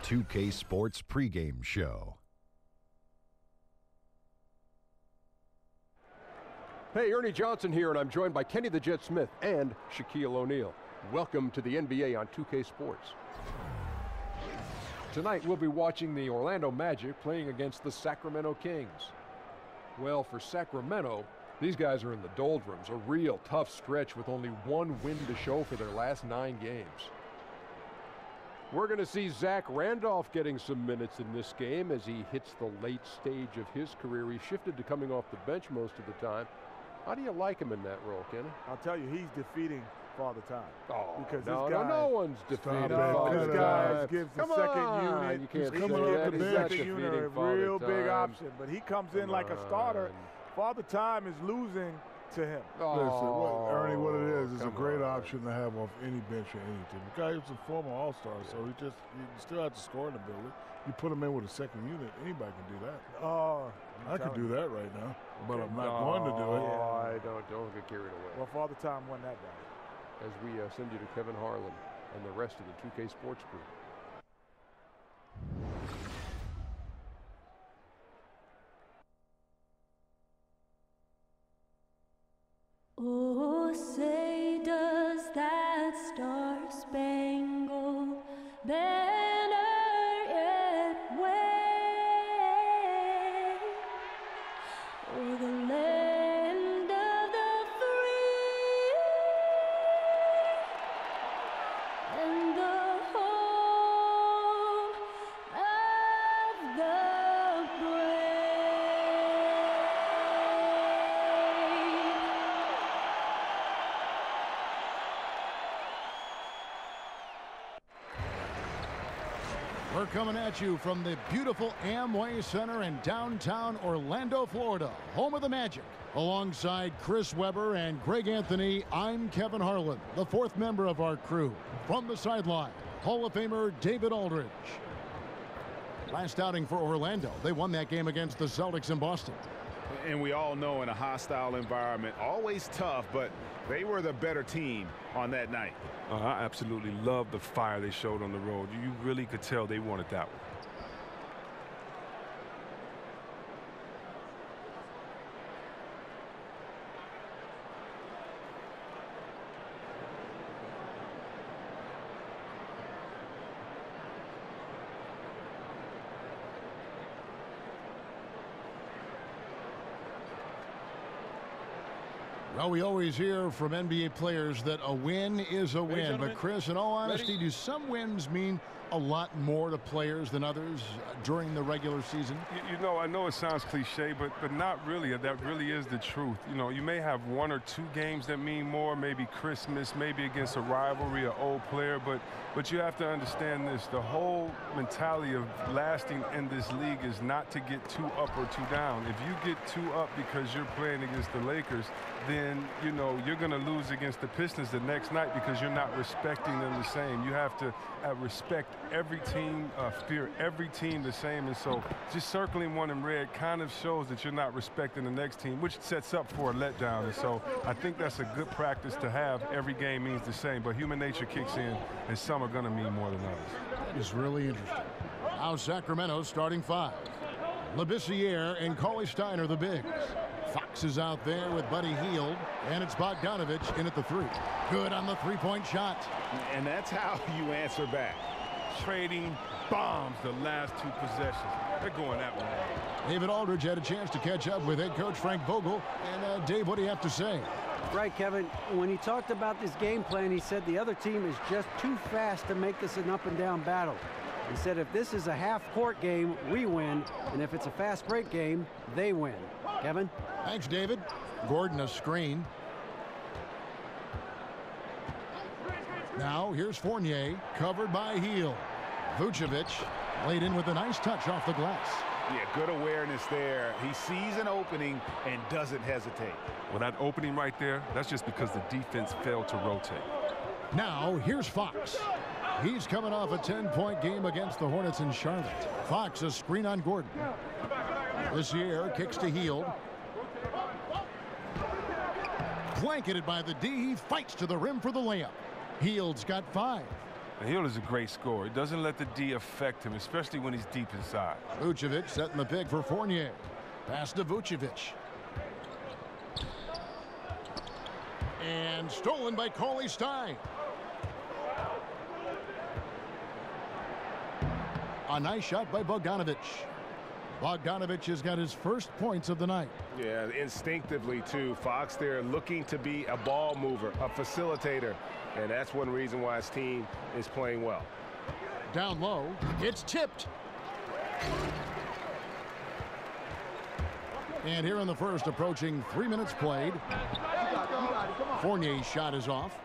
2K Sports pregame show. Hey, Ernie Johnson here, and I'm joined by Kenny the Jet Smith and Shaquille O'Neal. Welcome to the NBA on 2K Sports. Tonight, we'll be watching the Orlando Magic playing against the Sacramento Kings. Well, for Sacramento, these guys are in the doldrums, a real tough stretch with only one win to show for their last 9 games. We're going to see Zach Randolph getting some minutes in this game as he hits the late stage of his career. He shifted to coming off the bench most of the time. How do you like him in that role, Kenny? I'll tell you, he's defeating Father Time. Oh, because no one's defeating Father Time. Gives the second unit. You can't coming say off that. the second unit, a real big option. But he comes in like a starter. Father Time is losing to him. Listen, Ernie, what it is a great option to have off any bench or any team. The guy is a former All-Star, so you still have to score in the building. You put him in with a second unit, anybody can do that. I could do that right now, but I'm not going to do it. Don't get carried away. Well, Father Time won that battle. As we send you to Kevin Harlan and the rest of the 2K Sports crew. Oh, say does that star-spangled banner yet wave o'er the land of the free and the home of the brave? We're coming at you from the beautiful Amway Center in downtown Orlando, Florida, home of the Magic. Alongside Chris Webber and Greg Anthony, I'm Kevin Harlan, the 4th member of our crew. From the sideline, Hall of Famer David Aldridge. Last outing for Orlando, they won that game against the Celtics in Boston. And we all know in a hostile environment, always tough, but they were the better team on that night. I absolutely love the fire they showed on the road. You really could tell they wanted that one. Well, we always hear from NBA players that a win is a win. But, Chris, in all honesty, do some wins mean a lot more to players than others during the regular season? You know, I know it sounds cliche, but not really. That really is the truth. You know, you may have 1 or 2 games that mean more, maybe Christmas, maybe against a rivalry, an old player, but you have to understand this. The whole mentality of lasting in this league is not to get too up or too down. If you get too up because you're playing against the Lakers, then, you know, you're going to lose against the Pistons the next night because you're not respecting them the same. You have to respect every team, fear every team the same. And so just circling one in red kind of shows that you're not respecting the next team, which sets up for a letdown. And so I think that's a good practice to have. Every game means the same, but human nature kicks in, and some are going to mean more than others. That is really interesting. Now Sacramento starting 5. Labissiere and Cauley Stein are the bigs. Fox is out there with Buddy Hield, and it's Bogdanovich in at the 3. Good on the 3-point shot. And that's how you answer back. Trading bombs the last 2 possessions. They're going that way. David Aldridge had a chance to catch up with head coach Frank Vogel. And Dave, what do you have to say? Right, Kevin. When he talked about this game plan, he said the other team is just too fast to make this an up-and-down battle. He said if this is a half-court game, we win, and if it's a fast break game, they win. Kevin? Thanks, David. Gordon a screen. Now here's Fournier, covered by Hield. Vucevic laid in with a nice touch off the glass. Yeah, good awareness there. He sees an opening and doesn't hesitate. Well, that opening right there, that's just because the defense failed to rotate. Now here's Fox. He's coming off a 10-point game against the Hornets in Charlotte. Fox a screen on Gordon. This year kicks to Hield. Blanketed by the D. He fights to the rim for the layup. Hield's got 5. And Hill is a great scorer. He doesn't let the D affect him, especially when he's deep inside. Vucevic setting the pick for Fournier. Pass to Vucevic. And stolen by Cauley Stein. A nice shot by Bogdanovic. Bogdanovic has got his first points of the night. Yeah, instinctively, too. Fox there looking to be a ball mover, a facilitator. And that's one reason why his team is playing well. Down low, it's tipped. And here in the first, approaching 3 minutes played. Fournier's shot is off.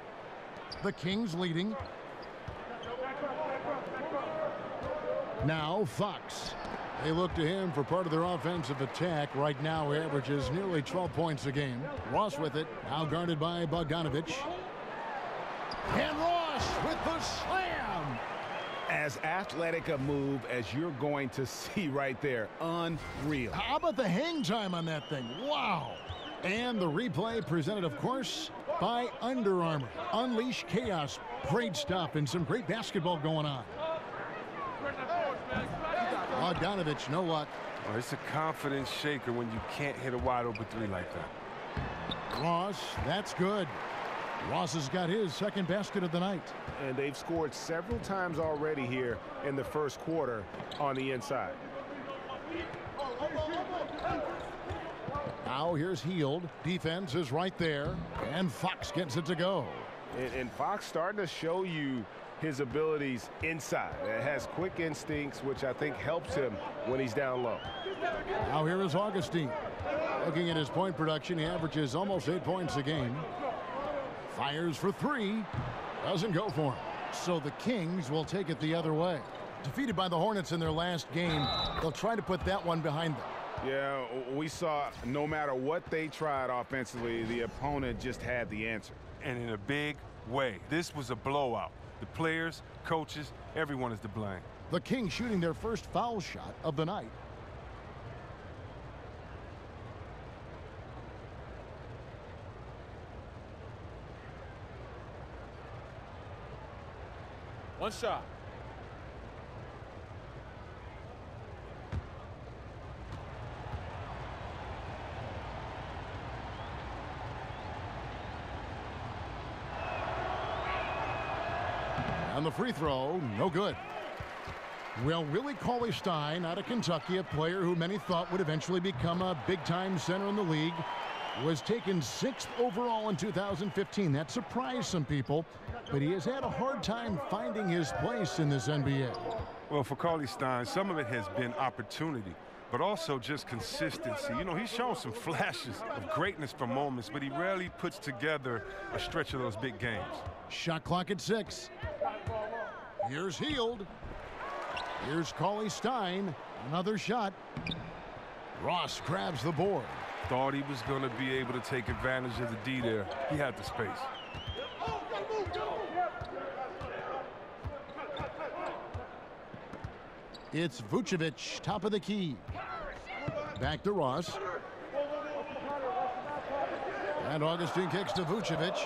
The Kings leading. Now Fox. They look to him for part of their offensive attack. Right now, he averages nearly 12 points a game. Ross with it, now guarded by Bogdanovic. And Ross with the slam. As athletic a move as you're going to see right there. Unreal. How about the hang time on that thing? Wow. And the replay presented, of course, by Under Armour. Unleash chaos. Great stuff and some great basketball going on. Bogdanovic, no luck. Oh, it's a confidence shaker when you can't hit a wide open three like that. Ross, that's good. Ross has got his second basket of the night. And they've scored several times already here in the first quarter on the inside. Now here's Hield. Defense is right there. And Fox gets it to go. And Fox starting to show you his abilities inside. It has quick instincts, which I think helps him when he's down low. Now here is Augustine. Looking at his point production, he averages almost 8 points a game. Fires for three. Doesn't go for him. So the Kings will take it the other way. Defeated by the Hornets in their last game, they'll try to put that one behind them. Yeah, we saw no matter what they tried offensively, the opponent just had the answer. And in a big way. This was a blowout. The players, coaches, everyone is to blame. The Kings shooting their first foul shot of the night. One shot. And the free throw, no good. Well, Willie Cauley-Stein out of Kentucky, a player who many thought would eventually become a big-time center in the league, was taken 6th overall in 2015. That surprised some people, but he has had a hard time finding his place in this NBA. Well, for Cauley-Stein, some of it has been opportunity, but also just consistency. You know, he's shown some flashes of greatness for moments, but he rarely puts together a stretch of those big games. Shot clock at 6. Here's Hield. Here's Cauley-Stein. Another shot. Ross grabs the board. Thought he was going to be able to take advantage of the D there. He had the space. It's Vucevic, top of the key. Back to Ross. And Augustine kicks to Vucevic.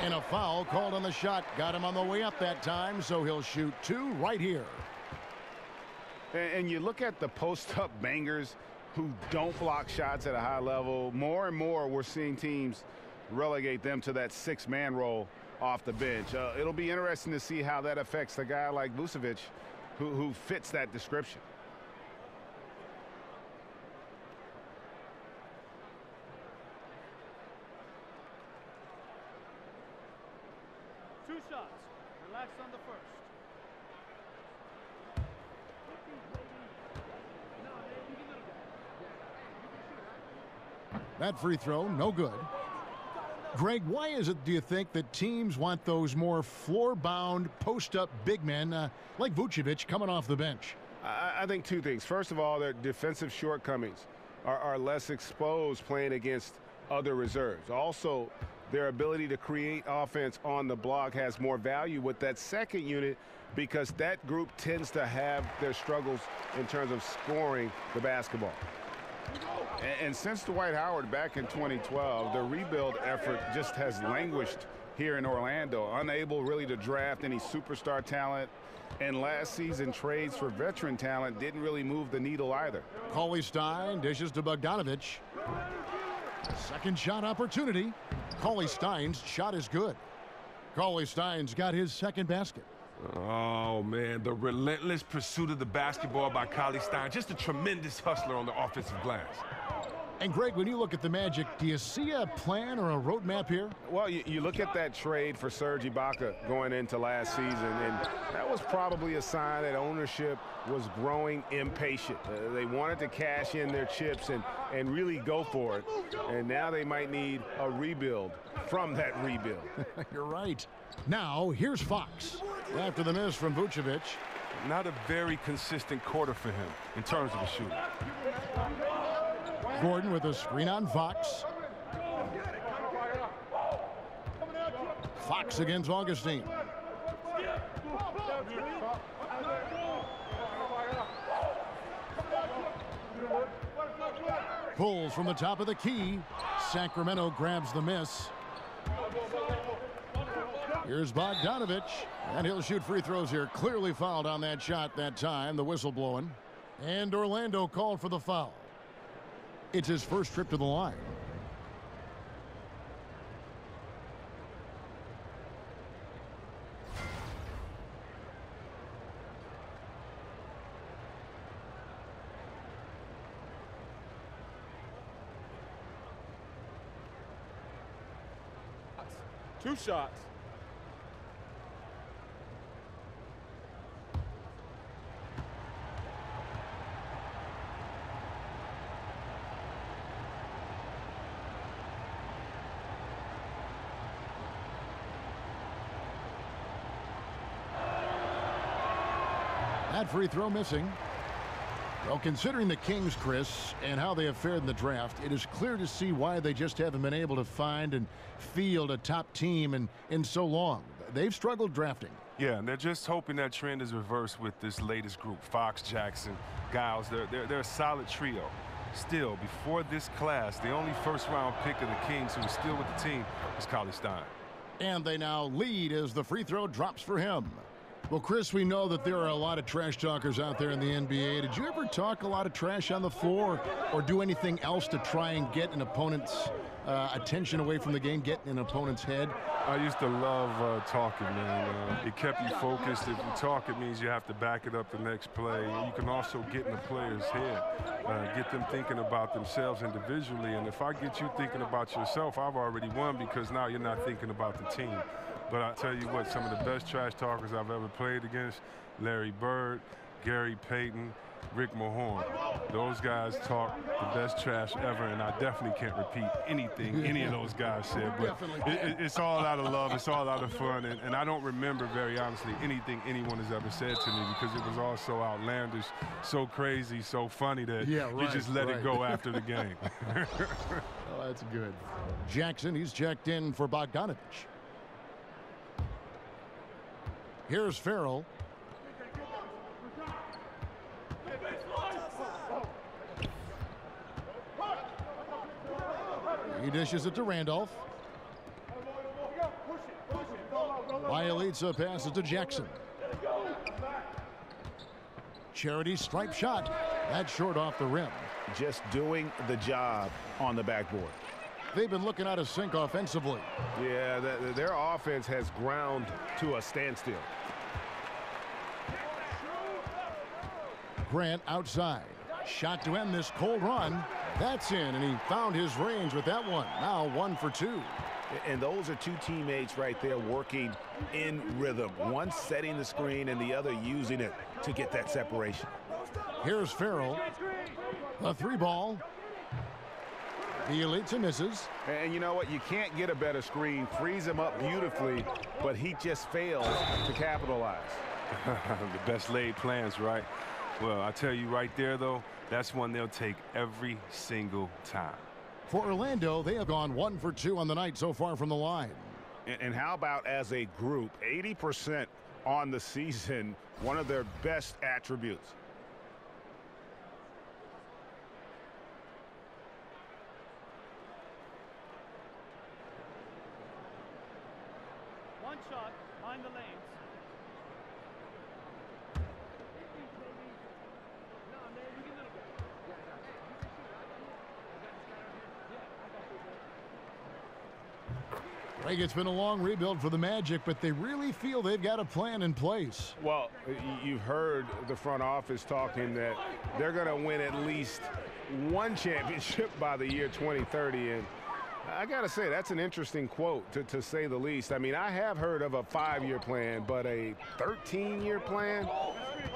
And a foul called on the shot. Got him on the way up that time, so he'll shoot 2 right here. And you look at the post-up bangers who don't block shots at a high level. More and more we're seeing teams relegate them to that 6-man role off the bench. It'll be interesting to see how that affects a guy like Vucevic who fits that description. Two shots. Relax on the first. That free throw, no good. Greg, why is it, do you think, that teams want those more floor-bound, post-up big men like Vucevic coming off the bench? I think 2 things. First of all, their defensive shortcomings are less exposed playing against other reserves. Also, their ability to create offense on the block has more value with that second unit because that group tends to have their struggles in terms of scoring the basketball. And since Dwight Howard back in 2012, the rebuild effort just has languished here in Orlando, unable really to draft any superstar talent. And last season, trades for veteran talent didn't really move the needle either. Cauley-Stein dishes to Bogdanovich. Second shot opportunity. Cauley-Stein's shot is good. Cauley-Stein's got his second basket. Oh, man, the relentless pursuit of the basketball by Cauley-Stein. Just a tremendous hustler on the offensive glass. And, Greg, when you look at the Magic, do you see a plan or a roadmap here? Well, you look at that trade for Serge Ibaka going into last season, and that was probably a sign that ownership was growing impatient. They wanted to cash in their chips and really go for it. And now they might need a rebuild from that rebuild. You're right. Now, here's Fox. After the miss from Vucevic. Not a very consistent quarter for him in terms of the shooting. Gordon with a screen on Fox. Fox against Augustine. Pulls from the top of the key. Sacramento grabs the miss. Here's Bogdanovich, and he'll shoot free throws here. Clearly fouled on that shot that time, the whistle blowing. And Orlando called for the foul. It's his first trip to the line. Two shots. That free throw missing. Well, considering the Kings, Chris, and how they have fared in the draft, it is clear to see why they just haven't been able to find and field a top team in so long. They've struggled drafting. Yeah, and they're just hoping that trend is reversed with this latest group. Fox, Jackson, Giles, they're a solid trio. Still, before this class, the only first-round pick of the Kings who is still with the team is Cauley-Stein. And they now lead as the free throw drops for him. Well, Chris, we know that there are a lot of trash talkers out there in the NBA. Did you ever talk a lot of trash on the floor or do anything else to try and get an opponent's attention away from the game, get in an opponent's head? I used to love talking, man. It kept you focused. If you talk, it means you have to back it up the next play. You can also get in the player's head, get them thinking about themselves individually. And if I get you thinking about yourself, I've already won because now you're not thinking about the team. But I tell you what, some of the best trash talkers I've ever played against, Larry Bird, Gary Payton, Rick Mahorn. Those guys talk the best trash ever, and I definitely can't repeat anything any of those guys said. But it's all out of love. It's all out of fun. And I don't remember, very honestly, anything anyone has ever said to me because it was all so outlandish, so crazy, so funny that you just let it go after the game. Oh, that's good. Jackson, he's checked in for Bogdanovich. Here's Farrell. He dishes it to Randolph. Bielitsa passes to Jackson. Charity stripe shot. That's short off the rim. Just doing the job on the backboard. They've been looking out of sync offensively. Yeah, their offense has ground to a standstill. Grant outside. Shot to end this cold run. That's in, and he found his range with that one. Now 1 for 2. And those are two teammates right there working in rhythm. One setting the screen and the other using it to get that separation. Here's Farrell. A 3-ball. Bielitsa misses. And you know what? You can't get a better screen. Frees him up beautifully, but he just fails to capitalize. The best laid plans, right? Well, I tell you right there, though, that's one they'll take every single time. For Orlando, they have gone 1 for 2 on the night so far from the line. And how about as a group, 80% on the season, one of their best attributes. shot behind the lanes. Greg, it's been a long rebuild for the Magic, but they really feel they've got a plan in place. Well, you've heard the front office talking that they're going to win at least one championship by the year 2030. And I got to say, that's an interesting quote, to say the least. I mean, I have heard of a 5-year plan, but a 13-year plan?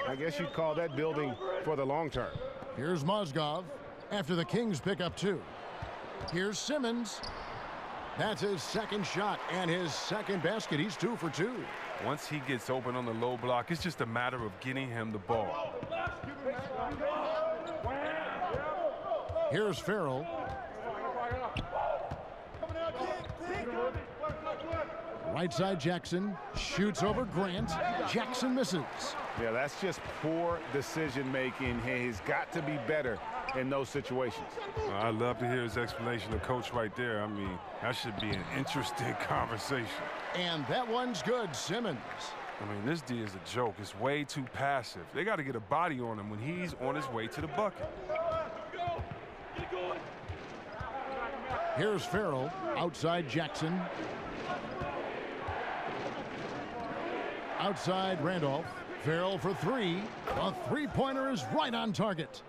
I guess you'd call that building for the long term. Here's Mozgov after the Kings pick up 2. Here's Simmons. That's his second shot and his second basket. He's 2 for 2. Once he gets open on the low block, it's just a matter of getting him the ball. Here's Farrell. Right side Jackson shoots over Grant. Jackson misses. Yeah, that's just poor decision making. He's got to be better in those situations. I'd love to hear his explanation of coach right there. I mean, that should be an interesting conversation. And that one's good, Simmons. I mean, this D is a joke. It's way too passive. They got to get a body on him when he's on his way to the bucket. Here's Farrell, outside Jackson. Outside Randolph. Farrell for 3. A three-pointer is right on target.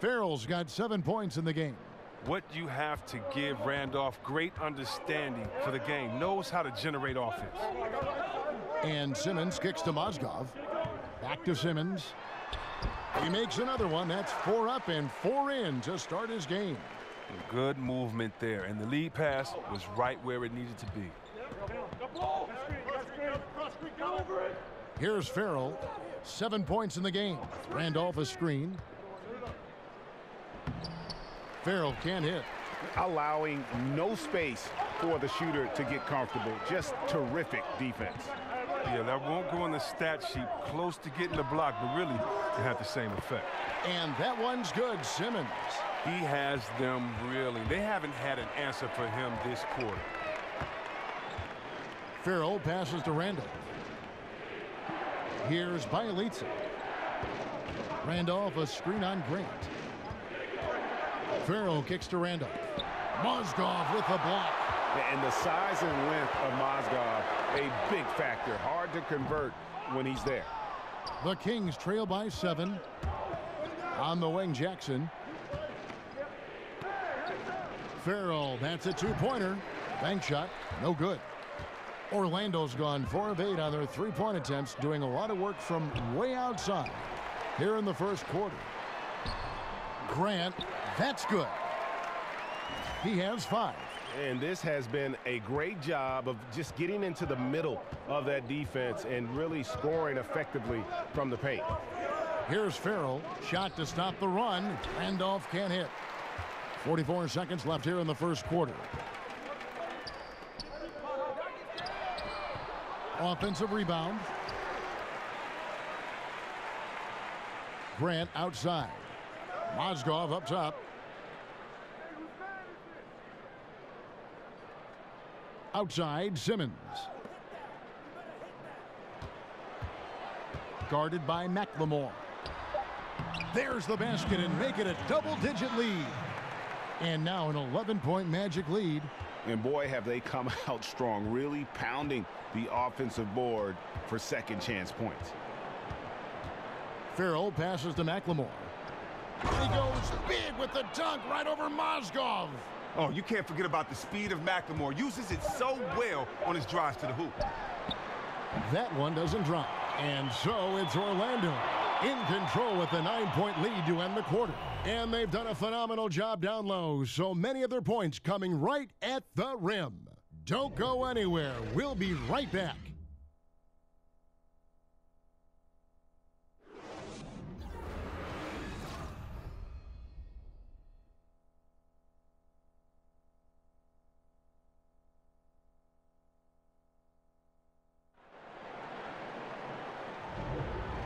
Farrell's got 7 points in the game. What you have to give Randolph great understanding for the game. Knows how to generate offense. And Simmons kicks to Mozgov. Back to Simmons. He makes another one. That's 4 up and 4 in to start his game. Good movement there. And the lead pass was right where it needed to be. Here's Farrell. 7 points in the game. Randolph a screen. Farrell can't hit. Allowing no space for the shooter to get comfortable. Just terrific defense. Yeah, that won't go in the stat sheet. Close to getting the block, but really it had the same effect. And that one's good, Simmons. He has them reeling. They haven't had an answer for him this quarter. Farrell passes to Randolph. Here's Bielitsa. Randolph a screen on Grant. Farrell kicks to Randolph. Mozgov with the block. And the size and length of Mozgov, a big factor. Hard to convert when he's there. The Kings trail by 7. On the wing, Jackson. Farrell, that's a 2-pointer. Bank shot, no good. Orlando's gone 4 of 8 on their 3-point attempts, doing a lot of work from way outside here in the first quarter. Grant, that's good. He has 5. And this has been a great job of just getting into the middle of that defense and really scoring effectively from the paint. Here's Farrell. Shot to stop the run. Randolph can't hit. 44 seconds left here in the first quarter. Offensive rebound. Grant outside. Mozgov up top. Outside, Simmons. Guarded by McLemore. There's the basket and make it a double-digit lead. And now an 11-point Magic lead. And boy, have they come out strong, really pounding the offensive board for second chance points. Farrell passes to McLemore. He goes big with the dunk right over Mozgov. Oh, you can't forget about the speed of McLemore. Uses it so well on his drives to the hoop. That one doesn't drop. And so it's Orlando in control with a 9-point lead to end the quarter. And they've done a phenomenal job down low. So many of their points coming right at the rim. Don't go anywhere. We'll be right back.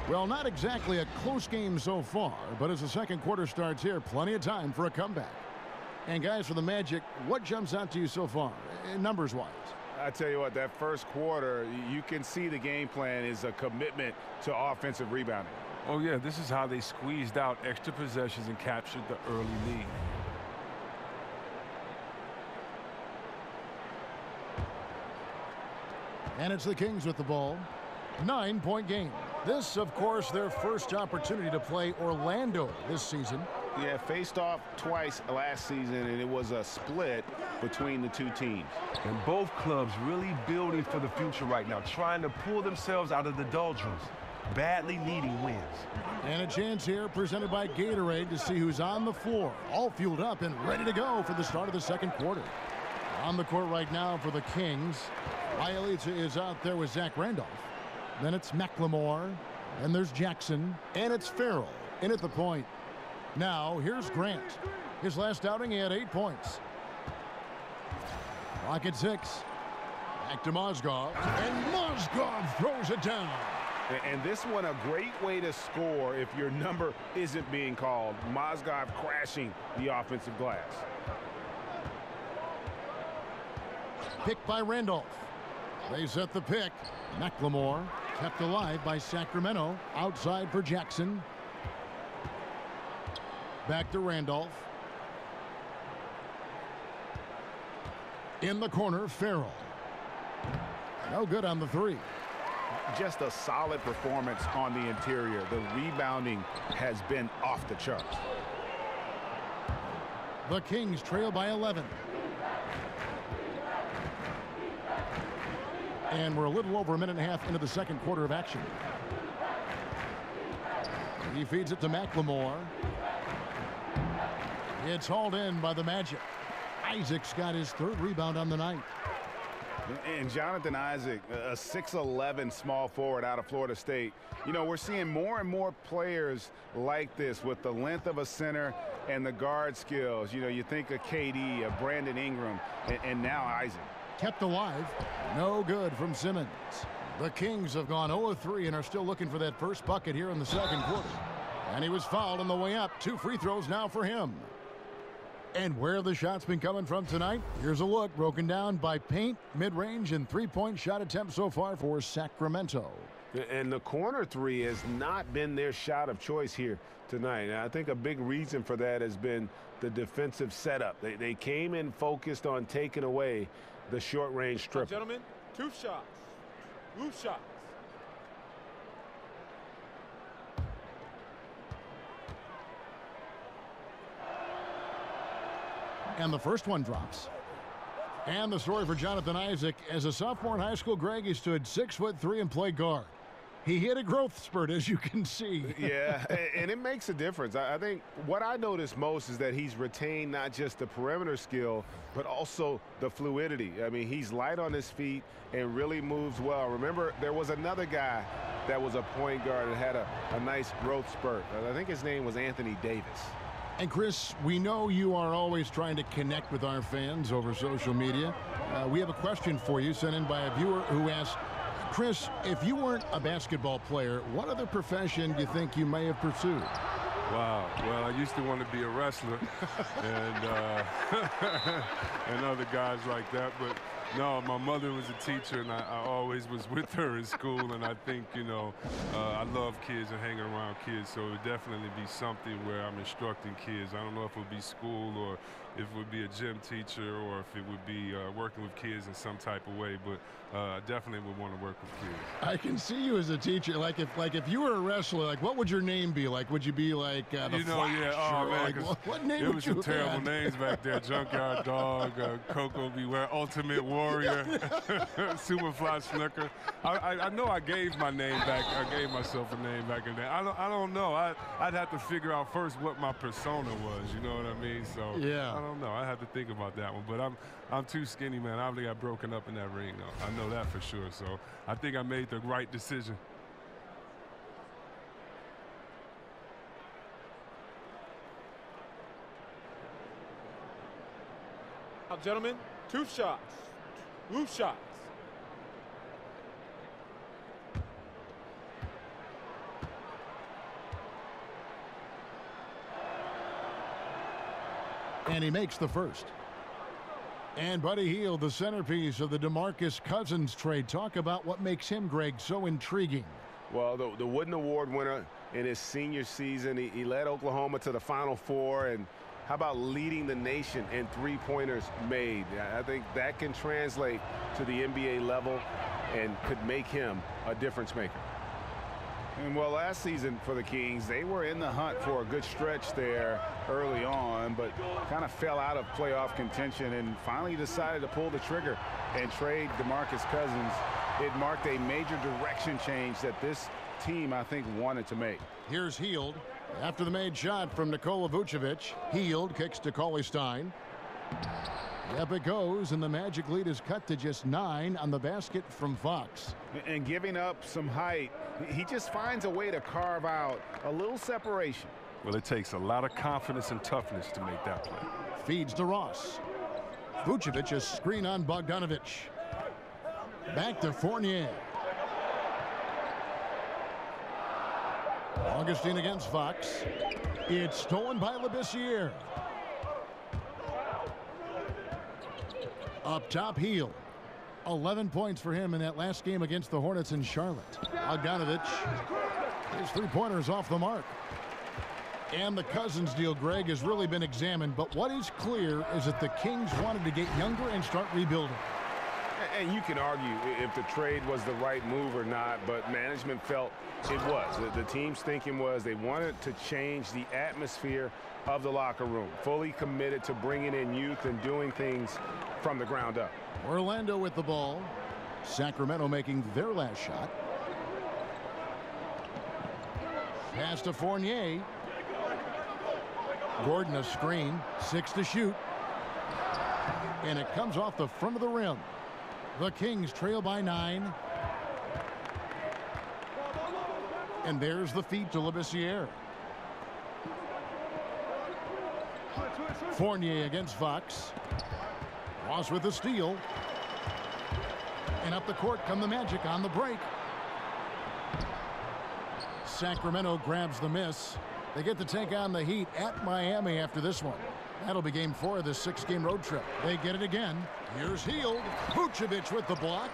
Well, not exactly a close game so far, but as the second quarter starts here, plenty of time for a comeback. And guys, for the Magic, what jumps out to you so far, numbers-wise? I tell you what, that first quarter, you can see the game plan is a commitment to offensive rebounding. Oh, yeah, this is how they squeezed out extra possessions and captured the early lead. And it's the Kings with the ball. 9-point game. This, of course, their first opportunity to play Orlando this season. Yeah, faced off twice last season, and it was a split between the two teams. And both clubs really building for the future right now, trying to pull themselves out of the doldrums, badly needing wins. And a chance here presented by Gatorade to see who's on the floor, all fueled up and ready to go for the start of the second quarter. On the court right now for the Kings, Bielitsa is out there with Zach Randolph. Then it's McLemore, and there's Jackson, and it's Farrell in at the point. Now, here's Grant. His last outing, he had 8 points. Clock at 6. Back to Mozgov, and Mozgov throws it down. And this one, a great way to score if your number isn't being called. Mozgov crashing the offensive glass. Picked by Randolph. They set the pick. McLemore kept alive by Sacramento. Outside for Jackson. Back to Randolph. In the corner, Farrell. No good on the three. Just a solid performance on the interior. The rebounding has been off the charts. The Kings trail by 11. And we're a little over a minute and a half into the second quarter of action. He feeds it to McLemore. It's hauled in by the Magic. Isaac's got his third rebound on the night. And Jonathan Isaac, a 6'11" small forward out of Florida State. You know, we're seeing more and more players like this with the length of a center and the guard skills. You know, you think of KD, of Brandon Ingram, and now Isaac. Kept alive. No good from Simmons. The Kings have gone 0-3 and are still looking for that first bucket here in the second quarter. And he was fouled on the way up. 2 free throws now for him. And where have the shots been coming from tonight? Here's a look broken down by paint, mid-range, and three-point shot attempts so far for Sacramento. And the corner three has not been their shot of choice here tonight. And I think a big reason for that has been the defensive setup. They came in focused on taking away the short-range tripper. Gentlemen, 2 shots. Loose shots. And the first one drops. And the story for Jonathan Isaac. As a sophomore in high school, Greg, he stood 6'3" and played guard. He hit a growth spurt, as you can see. Yeah, and it makes a difference. I think what I notice most is that he's retained not just the perimeter skill, but also the fluidity. I mean, he's light on his feet and really moves well. Remember, there was another guy that was a point guard and had a nice growth spurt. I think his name was Anthony Davis. And Chris, we know you are always trying to connect with our fans over social media. We have a question for you sent in by a viewer who asked, Chris, if you weren't a basketball player, what other profession do you think you may have pursued? Wow. Well, I used to want to be a wrestler and and other guys like that. But no, my mother was a teacher, and I always was with her in school. And I think, you know, I love kids and hanging around kids. So it would definitely be something where I'm instructing kids. I don't know if it would be school or if it would be a gym teacher or if it would be working with kids in some type of way. But I definitely would want to work with kids. I can see you as a teacher. Like if you were a wrestler, like what would your name be? Like would you be like the Flash? Yeah. Oh man, like, what name it would was you some have terrible had? names back there. Junkyard Dog, Coco Beware, Ultimate Warrior, Superfly Snooker. I know I gave my name back. I gave myself a name back in there. I don't know. I'd have to figure out first what my persona was. You know what I mean? So yeah. I don't know. I have to think about that one. But I'm too skinny, man. I obviously got broken up in that ring, though. I know that for sure. So I think I made the right decision. Now, gentlemen, 2 shots. Loose shots. And he makes the first. And Buddy Hield, the centerpiece of the DeMarcus Cousins trade. Talk about what makes him, Greg, so intriguing. Well, the Wooden Award winner in his senior season, he led Oklahoma to the Final Four. And how about leading the nation in three-pointers made? I think that can translate to the NBA level and could make him a difference maker. And well, last season for the Kings, they were in the hunt for a good stretch there early on, but kind of fell out of playoff contention and finally decided to pull the trigger and trade DeMarcus Cousins. It marked a major direction change that this team, I think, wanted to make. Here's Hield. After the made shot from Nikola Vucevic, Hield kicks to Cauley-Stein. Up it goes, and the Magic lead is cut to just 9 on the basket from Fox. And giving up some height, he just finds a way to carve out a little separation. Well, it takes a lot of confidence and toughness to make that play. Feeds to Ross. Vucevic a screen on Bogdanovic. Back to Fournier. Augustine against Fox. It's stolen by Labissiere. Up top, Hield. 11 points for him in that last game against the Hornets in Charlotte. Bogdanovic. His three-pointers off the mark. And the Cousins deal, Greg, has really been examined. But what is clear is that the Kings wanted to get younger and start rebuilding. And you can argue if the trade was the right move or not, but management felt it was. The team's thinking was they wanted to change the atmosphere of the locker room, fully committed to bringing in youth and doing things from the ground up. Orlando with the ball. Sacramento making their last shot. Pass to Fournier. Gordon a screen. 6 to shoot. And it comes off the front of the rim. The Kings trail by 9. And there's the feed to Labissiere. Fournier against Fox. Ross with the steal. And up the court come the Magic on the break. Sacramento grabs the miss. They get to take on the Heat at Miami after this one. That'll be game 4 of this 6-game road trip. They get it again. Here's Hield. Vucevic with the block.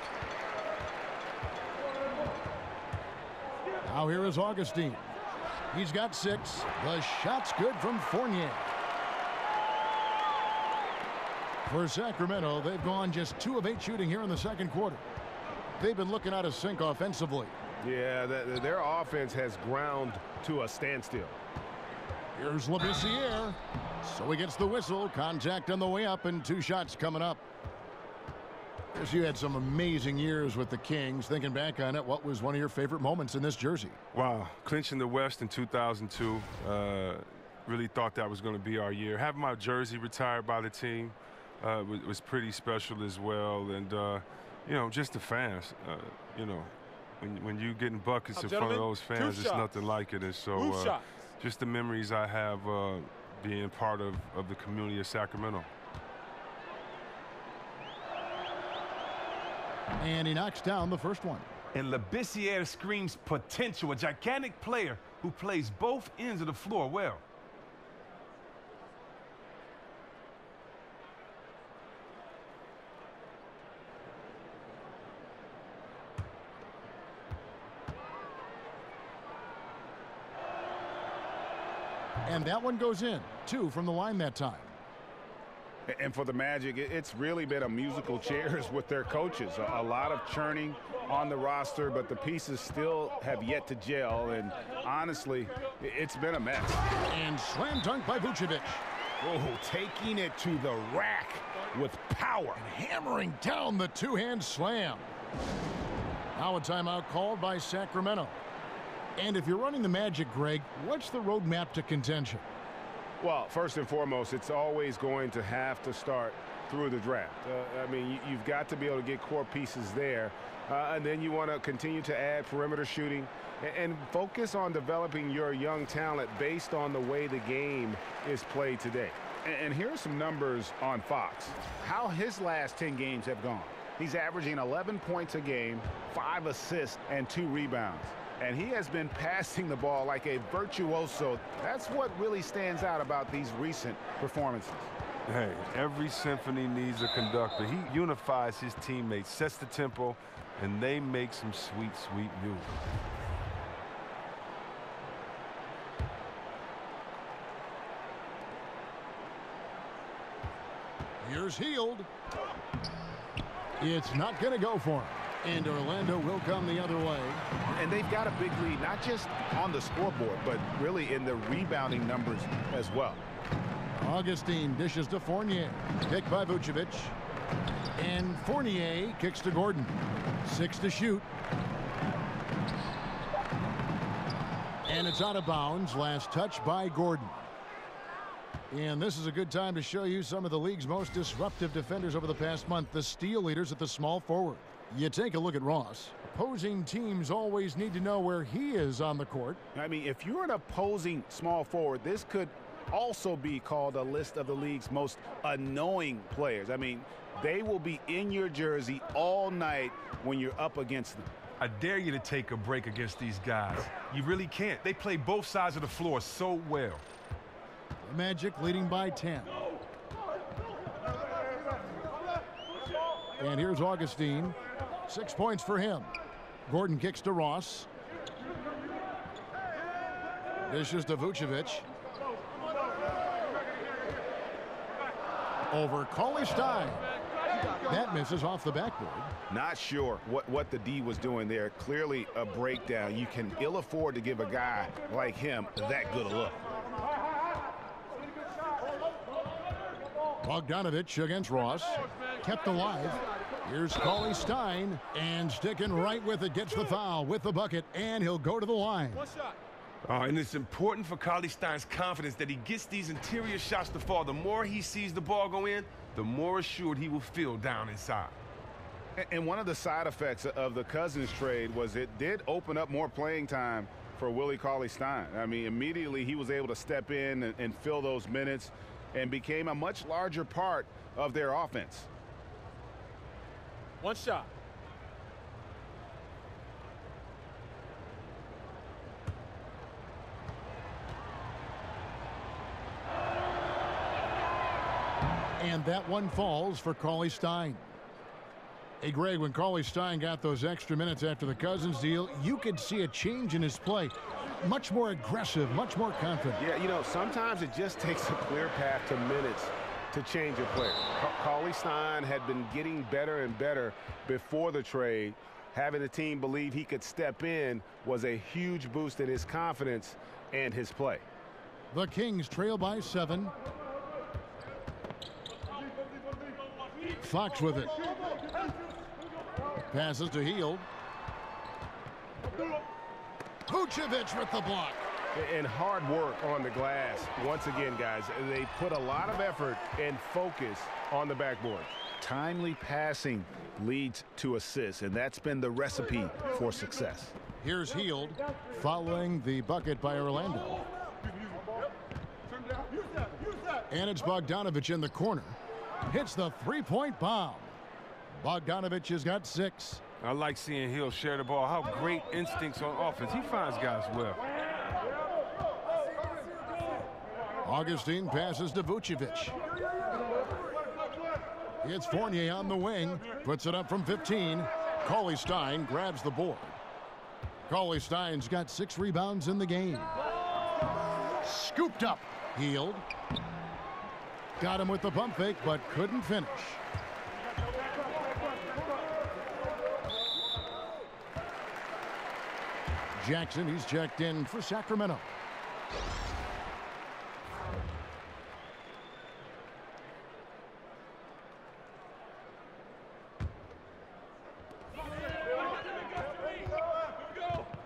Now here is Augustine. He's got 6. The shot's good from Fournier. For Sacramento, they've gone just 2 of 8 shooting here in the second quarter. They've been looking out of sync offensively. Yeah, their offense has ground to a standstill. Here's Labissiere. So he gets the whistle. Contact on the way up and 2 shots coming up. Chris, you had some amazing years with the Kings. Thinking back on it, what was one of your favorite moments in this jersey? Wow, clinching the West in 2002. Really thought that was going to be our year. Having my jersey retired by the team was pretty special as well. And, you know, just the fans, you know, when you getting buckets in front of those fans, it's nothing like it. And so just the memories I have being part of the community of Sacramento. And he knocks down the first one. And Labissiere screams potential, a gigantic player who plays both ends of the floor well. And that one goes in. 2 from the line that time. And for the Magic, it's really been a musical chairs with their coaches. A lot of churning on the roster, but the pieces still have yet to gel. And honestly, it's been a mess. And slam dunk by Vucevic. Oh, taking it to the rack with power. And hammering down the 2-hand slam. Now a timeout called by Sacramento. And if you're running the Magic, Greg, what's the roadmap to contention? Well, first and foremost, it's always going to have to start through the draft. I mean, you've got to be able to get core pieces there. And then you want to continue to add perimeter shooting and focus on developing your young talent based on the way the game is played today. And here are some numbers on Fox. How his last 10 games have gone. He's averaging 11 points a game, 5 assists, and 2 rebounds. And he has been passing the ball like a virtuoso. That's what really stands out about these recent performances. Hey, every symphony needs a conductor. He unifies his teammates, sets the tempo, and they make some sweet, sweet music. Here's Heald. It's not going to go for him. And Orlando will come the other way. And they've got a big lead, not just on the scoreboard, but really in the rebounding numbers as well. Augustine dishes to Fournier. Picked by Vucevic. And Fournier kicks to Gordon. 6 to shoot. And it's out of bounds. Last touch by Gordon. And this is a good time to show you some of the league's most disruptive defenders over the past month, the steal leaders at the small forward. You take a look at Ross. Opposing teams always need to know where he is on the court. I mean, if you're an opposing small forward, this could also be called a list of the league's most annoying players. I mean, they will be in your jersey all night when you're up against them. I dare you to take a break against these guys. You really can't. They play both sides of the floor so well. The Magic leading by 10. And here's Augustine. 6 points for him. Gordon kicks to Ross. Dishes to Vucevic. Over Cauley-Stein. That misses off the backboard. Not sure what the D was doing there. Clearly a breakdown. You can ill afford to give a guy like him that good a look. Bogdanovich against Ross. Kept alive. Here's Cauley-Stein. And sticking right with it. Gets the foul with the bucket. And he'll go to the line. And it's important for Cauley-Stein's confidence that he gets these interior shots to fall. The more he sees the ball go in, the more assured he will feel down inside. And one of the side effects of the Cousins trade was it did open up more playing time for Willie Cauley-Stein. I mean, immediately he was able to step in and fill those minutes and became a much larger part of their offense. One shot. And that one falls for Cauley-Stein. Hey, Greg, when Cauley-Stein got those extra minutes after the Cousins deal, you could see a change in his play. Much more aggressive, much more confident. Yeah, you know, sometimes it just takes a clear path to minutes to change a player. Cauley-Stein had been getting better and better before the trade. Having the team believe he could step in was a huge boost in his confidence and his play. The Kings trail by 7. Fox with it. Passes to Heald. Vucevic with the block. And hard work on the glass. Once again, guys, they put a lot of effort and focus on the backboard. Timely passing leads to assists, and that's been the recipe for success. Here's Heald following the bucket by Orlando. And it's Bogdanovich in the corner. Hits the three-point bomb. Bogdanovich has got 6. I like seeing Hill share the ball. How great instincts on offense. He finds guys well. Augustine passes to Vucevic. It's Fournier on the wing. Puts it up from 15. Cauley-Stein grabs the board. Cauley-Stein's got 6 rebounds in the game. Scooped up. Heald. Got him with the pump fake, but couldn't finish. Jackson, he's checked in for Sacramento.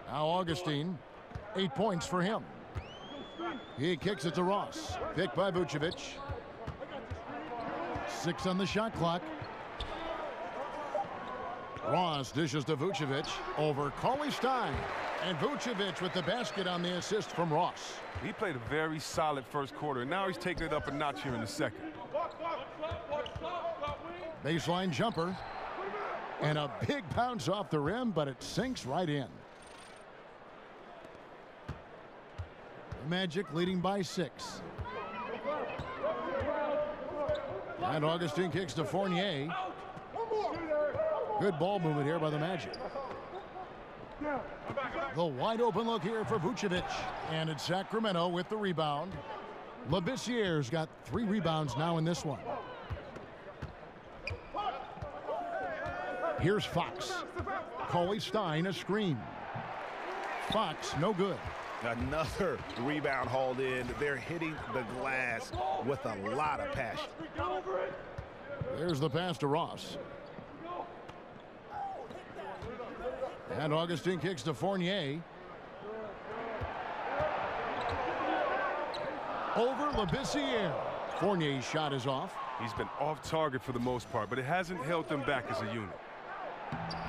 Now Augustine, 8 points for him. He kicks it to Ross. Picked by Vucevic. 6 on the shot clock. Ross dishes to Vucevic over Cauley-Stein. And Vucevic with the basket on the assist from Ross. He played a very solid first quarter, and now he's taking it up a notch here in the second. Baseline jumper. And a big bounce off the rim, but it sinks right in. Magic leading by 6. And Augustine kicks to Fournier. Good ball movement here by the Magic. The wide open look here for Vucevic. And it's Sacramento with the rebound. Labissiere's got 3 rebounds now in this one. Here's Fox. Cauley Stein, a screen. Fox, no good. Another rebound hauled in. They're hitting the glass with a lot of passion. There's the pass to Ross. And Augustine kicks to Fournier. Over Labissiere. Fournier's shot is off. He's been off target for the most part, but it hasn't held them back as a unit.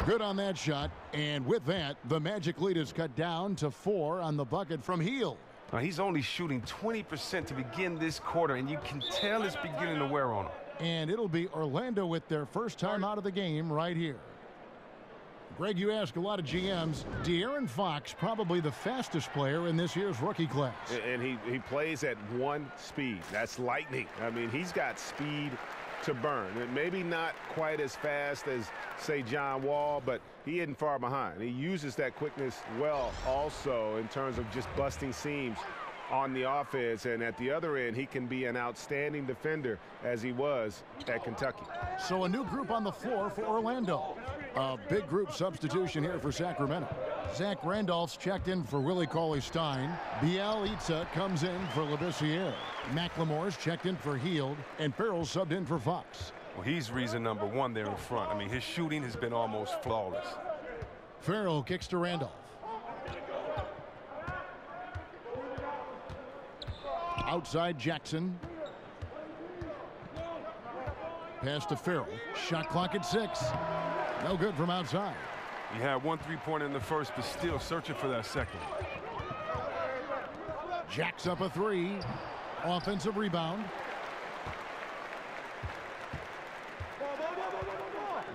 Good on that shot. And with that, the Magic lead is cut down to 4 on the bucket from Hield. Now, he's only shooting 20% to begin this quarter, and you can tell it's beginning to wear on him. And it'll be Orlando with their first time out of the game right here. Greg, you ask a lot of GMs. De'Aaron Fox, probably the fastest player in this year's rookie class. And he plays at 1 speed. That's lightning. I mean, he's got speed to burn. And maybe not quite as fast as, say, John Wall, but he isn't far behind. He uses that quickness well also in terms of just busting seams on the offense. And at the other end, he can be an outstanding defender as he was at Kentucky. So a new group on the floor for Orlando. A big group substitution here for Sacramento. Zach Randolph's checked in for Willie Cauley-Stein. Bielitsa comes in for Labissiere. McLemore's checked in for Hield. And Farrell's subbed in for Fox. Well, he's reason number 1 there in front. I mean, his shooting has been almost flawless. Farrell kicks to Randolph. Outside Jackson. Pass to Farrell. Shot clock at 6. No good from outside. He had 1 3-pointer in the first, but still searching for that second. Jacks up a 3. Offensive rebound.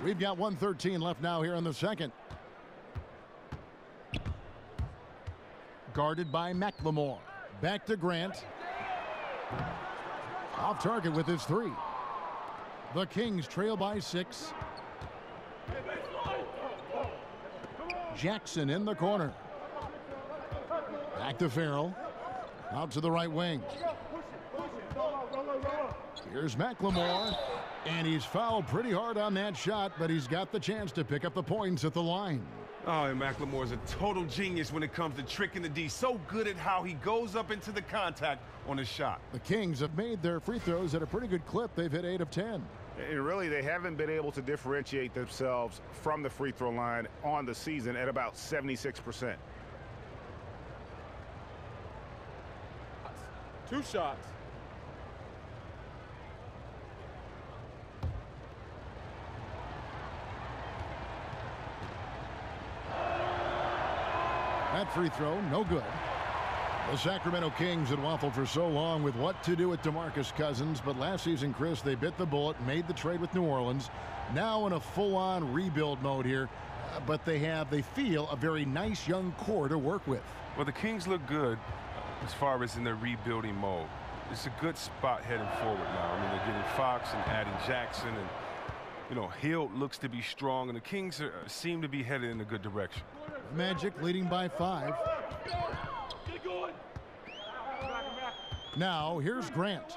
We've got 1:13 left now here in the second. Guarded by McLemore. Back to Grant. Off target with his 3. The Kings trail by 6. Jackson in the corner. Back to Farrell. Out to the right wing. Here's McLemore. And he's fouled pretty hard on that shot, but he's got the chance to pick up the points at the line. Oh, and McLemore's a total genius when it comes to tricking the D. So good at how he goes up into the contact on his shot. The Kings have made their free throws at a pretty good clip. They've hit 8 of 10. And really, they haven't been able to differentiate themselves from the free throw line on the season at about 76%. 2 shots. That free throw, no good. The Sacramento Kings had waffled for so long with what to do with DeMarcus Cousins, but last season, Chris, they bit the bullet, made the trade with New Orleans. Now in a full-on rebuild mode here, but they feel a very nice young core to work with. Well, the Kings look good as far as in their rebuilding mode. It's a good spot heading forward now. I mean, they're getting Fox and adding Jackson, and, you know, Hield looks to be strong, and the Kings seem to be headed in a good direction. Magic leading by 5. Now, here's Grant.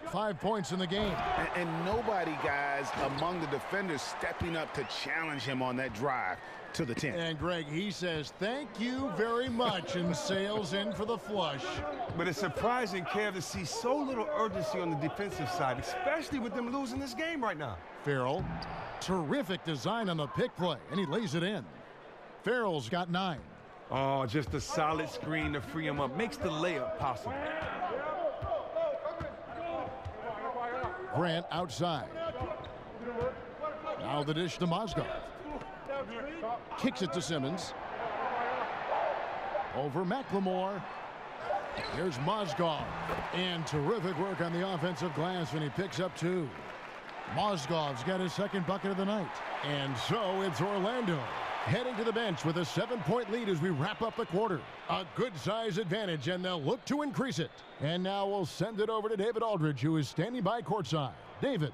5 points in the game. And nobody, guys, among the defenders stepping up to challenge him on that drive to the 10. And, Greg, he says, thank you very much, and sails in for the flush. But it's surprising, Kev, to see so little urgency on the defensive side, especially with them losing this game right now. Farrell, terrific design on the pick play, and he lays it in. Farrell's got 9. Oh, just a solid screen to free him up. Makes the layup possible. Grant outside. Now the dish to Mozgov. Kicks it to Simmons. Over McLemore. Here's Mozgov. And terrific work on the offensive glass when he picks up 2. Mozgov's got his second bucket of the night. And so it's Orlando Heading to the bench with a 7-point lead as we wrap up the quarter. A good size advantage, and they'll look to increase it. And now we'll send it over to David Aldridge, who is standing by courtside. David.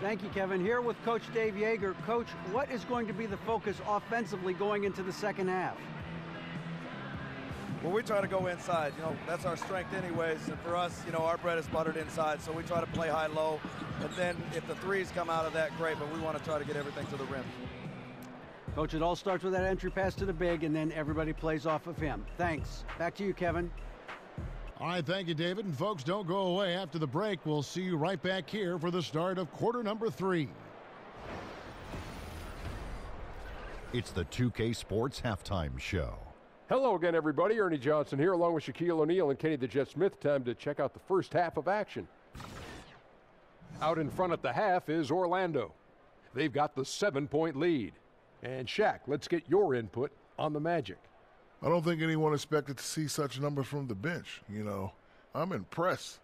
Thank you, Kevin. Here with Coach Dave Yeager. Coach, what is going to be the focus offensively going into the second half? Well, we try to go inside. You know, that's our strength anyways. And for us, you know, our bread is buttered inside. So we try to play high-low. And then if the threes come out of that, great. But we want to try to get everything to the rim. Coach, it all starts with that entry pass to the big, and then everybody plays off of him. Thanks. Back to you, Kevin. All right, thank you, David. And folks, don't go away. After the break, we'll see you right back here for the start of quarter number 3. It's the 2K Sports Halftime Show. Hello again, everybody. Ernie Johnson here, along with Shaquille O'Neal and Kenny the Jet Smith. Time to check out the first half of action. Out in front at the half is Orlando. They've got the 7-point lead. And Shaq, let's get your input on the Magic. I don't think anyone expected to see such numbers from the bench. You know, I'm impressed.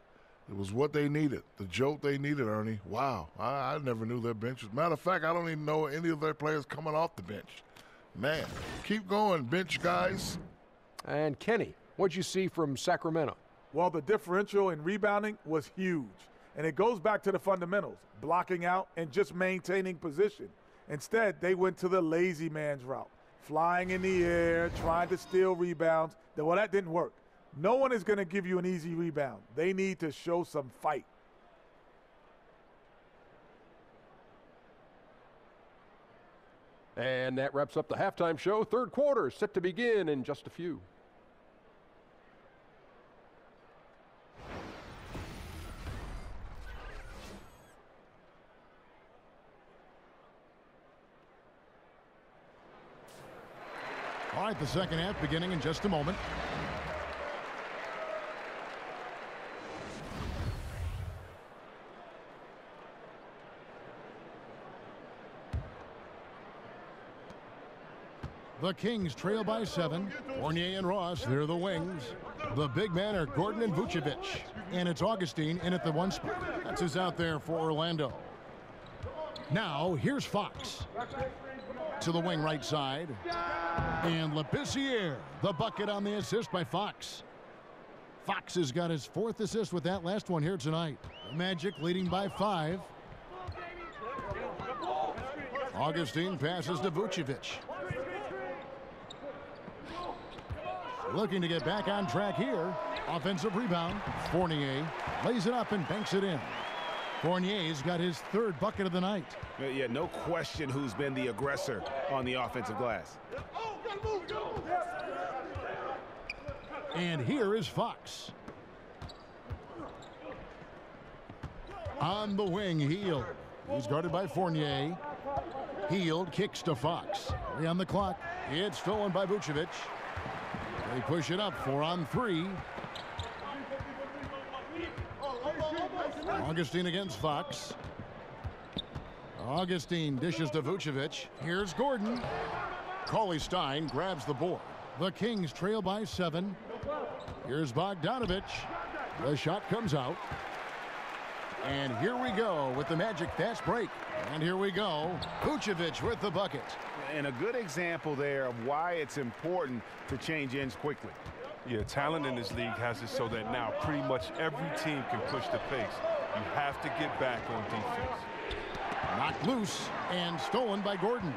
It was what they needed, the jolt they needed, Ernie. Wow, I never knew their bench was. Matter of fact, I don't even know any of their players coming off the bench. Man, keep going, bench guys. And Kenny, what'd you see from Sacramento? Well, the differential in rebounding was huge. And it goes back to the fundamentals, blocking out and just maintaining position. Instead, they went to the lazy man's route, flying in the air, trying to steal rebounds. Well, that didn't work. No one is going to give you an easy rebound. They need to show some fight. And that wraps up the halftime show. Third quarter set to begin in just a few. All right, the second half beginning in just a moment. The Kings trail by 7. Fournier and Ross, they're the wings. The big men are Gordon and Vucevic. And it's Augustine in at the 1 spot. That's who's out there for Orlando. Now, here's Fox. To the wing right side. And Labissiere, the bucket on the assist by Fox. Fox has got his 4th assist with that last one here tonight. The Magic leading by 5. Augustine passes to Vucevic. Looking to get back on track here. Offensive rebound. Fournier lays it up and banks it in. Fournier's got his 3rd bucket of the night. Yeah, no question who's been the aggressor on the offensive glass. And here is Fox. On the wing, Hield. He's guarded by Fournier. Hield kicks to Fox. 3 on the clock. It's stolen by Vucevic. They push it up 4 on 3. Augustine against Fox. Augustine dishes to Vucevic. Here's Gordon. Cauley-Stein grabs the board. The Kings trail by 7. Here's Bogdanovic. The shot comes out. And here we go with the Magic fast break. And here we go. Vucevic with the bucket. And a good example there of why it's important to change ends quickly. Yeah, talent in this league has it so that now pretty much every team can push the pace. You have to get back on defense. Knocked loose and stolen by Gordon.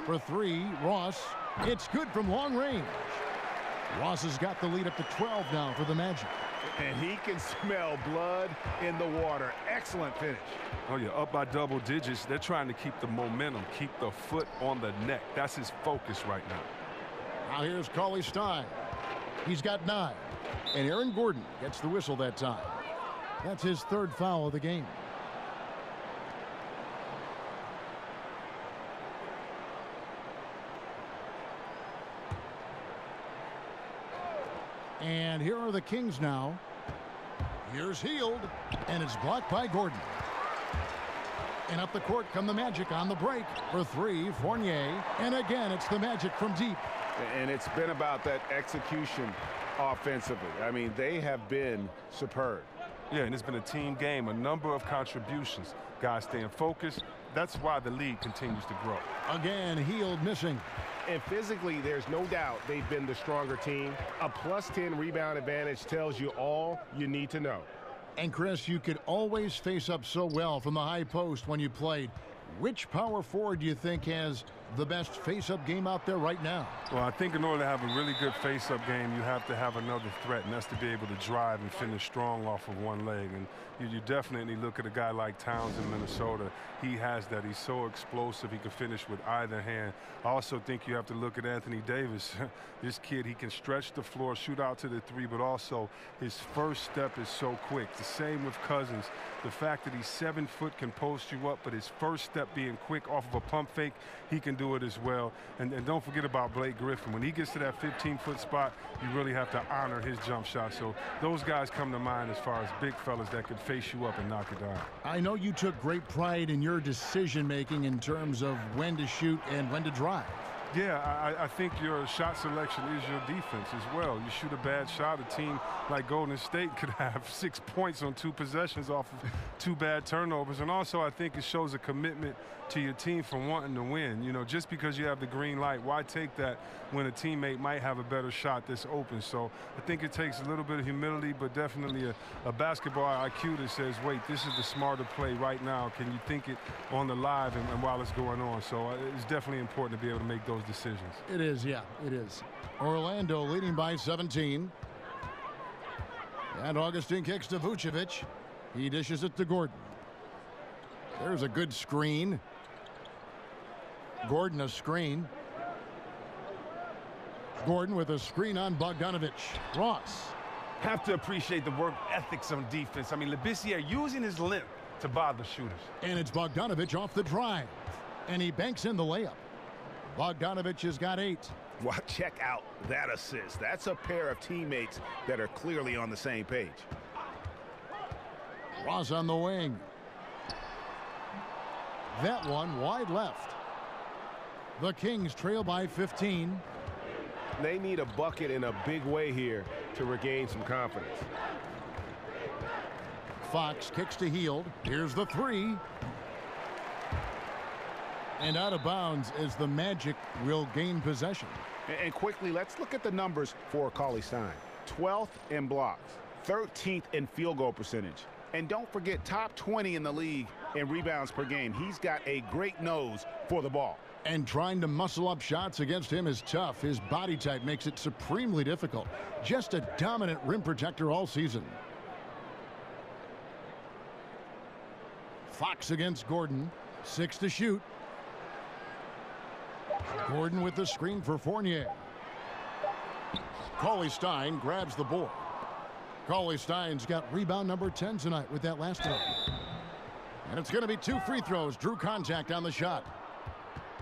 For 3, Ross. It's good from long range. Ross has got the lead up to 12 now for the Magic. And he can smell blood in the water. Excellent finish. Oh, yeah, up by double digits. They're trying to keep the momentum, keep the foot on the neck. That's his focus right now. Now here's Cauley-Stein. He's got 9. And Aaron Gordon gets the whistle that time. That's his 3rd foul of the game. And here are the Kings now. Here's Hield, and it's blocked by Gordon. And up the court come the Magic on the break. For 3, Fournier. And again, it's the Magic from deep. And it's been about that execution offensively. I mean, they have been superb. Yeah, and it's been a team game, a number of contributions. Guys staying focused, that's why the league continues to grow. Again, Hield missing. And physically, there's no doubt they've been the stronger team. A +10 rebound advantage tells you all you need to know. And Chris, you could always face up so well from the high post when you played. Which power forward do you think has the best face-up game out there right now? Well, I think in order to have a really good face-up game, you have to have another threat, and that's to be able to drive and finish strong off of one leg. And you definitely look at a guy like Towns in Minnesota. He has that. He's so explosive. He can finish with either hand. I also think you have to look at Anthony Davis. This kid, he can stretch the floor, shoot out to the three, but also his first step is so quick. The same with Cousins. The fact that he's 7 foot, can post you up, but his first step being quick off of a pump fake, he can do it as well. And don't forget about Blake Griffin. When he gets to that 15-foot spot, you really have to honor his jump shot. So those guys come to mind as far as big fellas that can face you up and knock it down. I know you took great pride in your decision-making in terms of when to shoot and when to drive. Yeah, I think your shot selection is your defense as well. You shoot a bad shot, a team like Golden State could have 6 points on 2 possessions off of 2 bad turnovers. And also, I think it shows a commitment to your team from wanting to win. You know, just because you have the green light, why take that when a teammate might have a better shot that's open? So I think it takes a little bit of humility, but definitely a basketball IQ that says, wait, this is the smarter play right now. Can you think it on the live and while it's going on? So it's definitely important to be able to make those decisions. It is, yeah, it is. Orlando leading by 17. And Augustine kicks to Vucevic. He dishes it to Gordon. There's a good screen. Gordon a screen. Gordon with a screen on Bogdanovic. Ross. Have to appreciate the work ethics on defense. I mean, Labissiere using his length to bother shooters. And it's Bogdanovic off the drive. And he banks in the layup. Bogdanovic has got 8. Well, check out that assist. That's a pair of teammates that are clearly on the same page. Ross on the wing. That one wide left. The Kings trail by 15. They need a bucket in a big way here to regain some confidence. Fox kicks to Hield. Here's the 3. And out of bounds as the Magic will gain possession. And quickly, let's look at the numbers for Cauley-Stein. 12th in blocks, 13th in field goal percentage. And don't forget, top 20 in the league in rebounds per game. He's got a great nose for the ball. And trying to muscle up shots against him is tough. His body type makes it supremely difficult. Just a dominant rim protector all season. Fox against Gordon. 6 to shoot. Gordon with the screen for Fournier. Cauley-Stein grabs the board. Cauley-Stein's got rebound number 10 tonight with that last one. And it's going to be 2 free throws. Drew contact on the shot.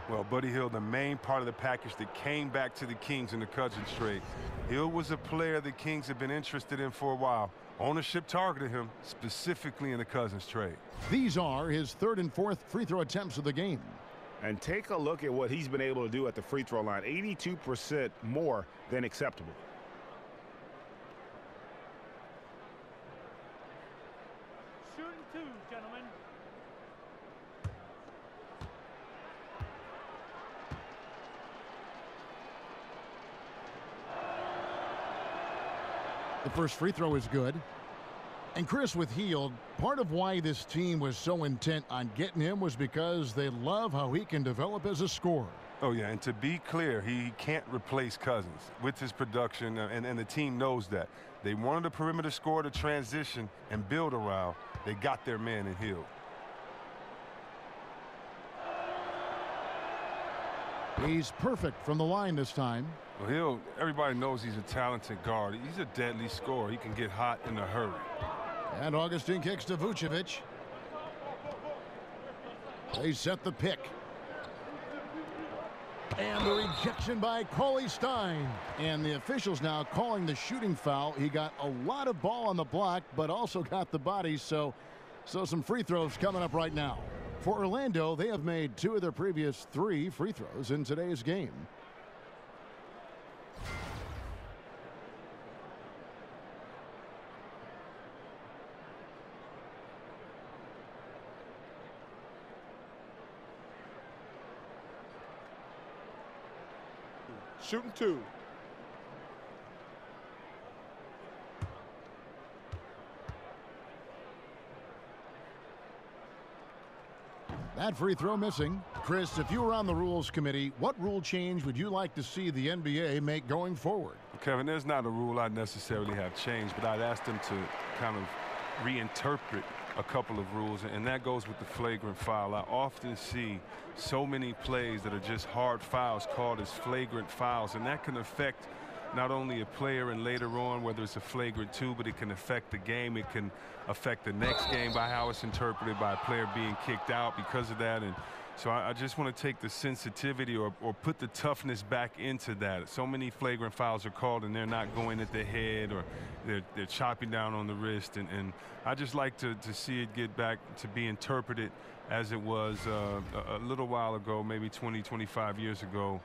Well, Buddy Hield, the main part of the package that came back to the Kings in the Cousins trade. Hield was a player the Kings have been interested in for a while. Ownership targeted him specifically in the Cousins trade. These are his 3rd and 4th free throw attempts of the game. And take a look at what he's been able to do at the free throw line. 82% more than acceptable. Shooting 2, gentlemen. The first free throw is good. And Chris, with Hield, part of why this team was so intent on getting him was because they love how he can develop as a scorer. Oh, yeah, and to be clear, he can't replace Cousins with his production, and the team knows that. They wanted a perimeter scorer to transition and build around. They got their man in Hield. He's perfect from the line this time. Well, Hield, everybody knows he's a talented guard. He's a deadly scorer. He can get hot in a hurry. And Augustine kicks to Vucevic. They set the pick. And the rejection by Cauley-Stein. And the officials now calling the shooting foul. He got a lot of ball on the block, but also got the body. So some free throws coming up right now. For Orlando, they have made 2 of their previous 3 free throws in today's game. shooting 2. That free throw missing. Chris, if you were on the rules committee, what rule change would you like to see the NBA make going forward? Kevin, there's not a rule I'd necessarily have changed, but I'd ask them to kind of reinterpret a couple of rules, and that goes with the flagrant foul. I often see so many plays that are just hard fouls called as flagrant fouls, and that can affect not only a player and later on whether it's a flagrant 2, but it can affect the game. It can affect the next game by how it's interpreted by a player being kicked out because of that. And so I just want to take the sensitivity or put the toughness back into that. So many flagrant fouls are called and they're not going at the head, or they're chopping down on the wrist. And I just like to see it get back to be interpreted as it was a little while ago, maybe 20, 25 years ago.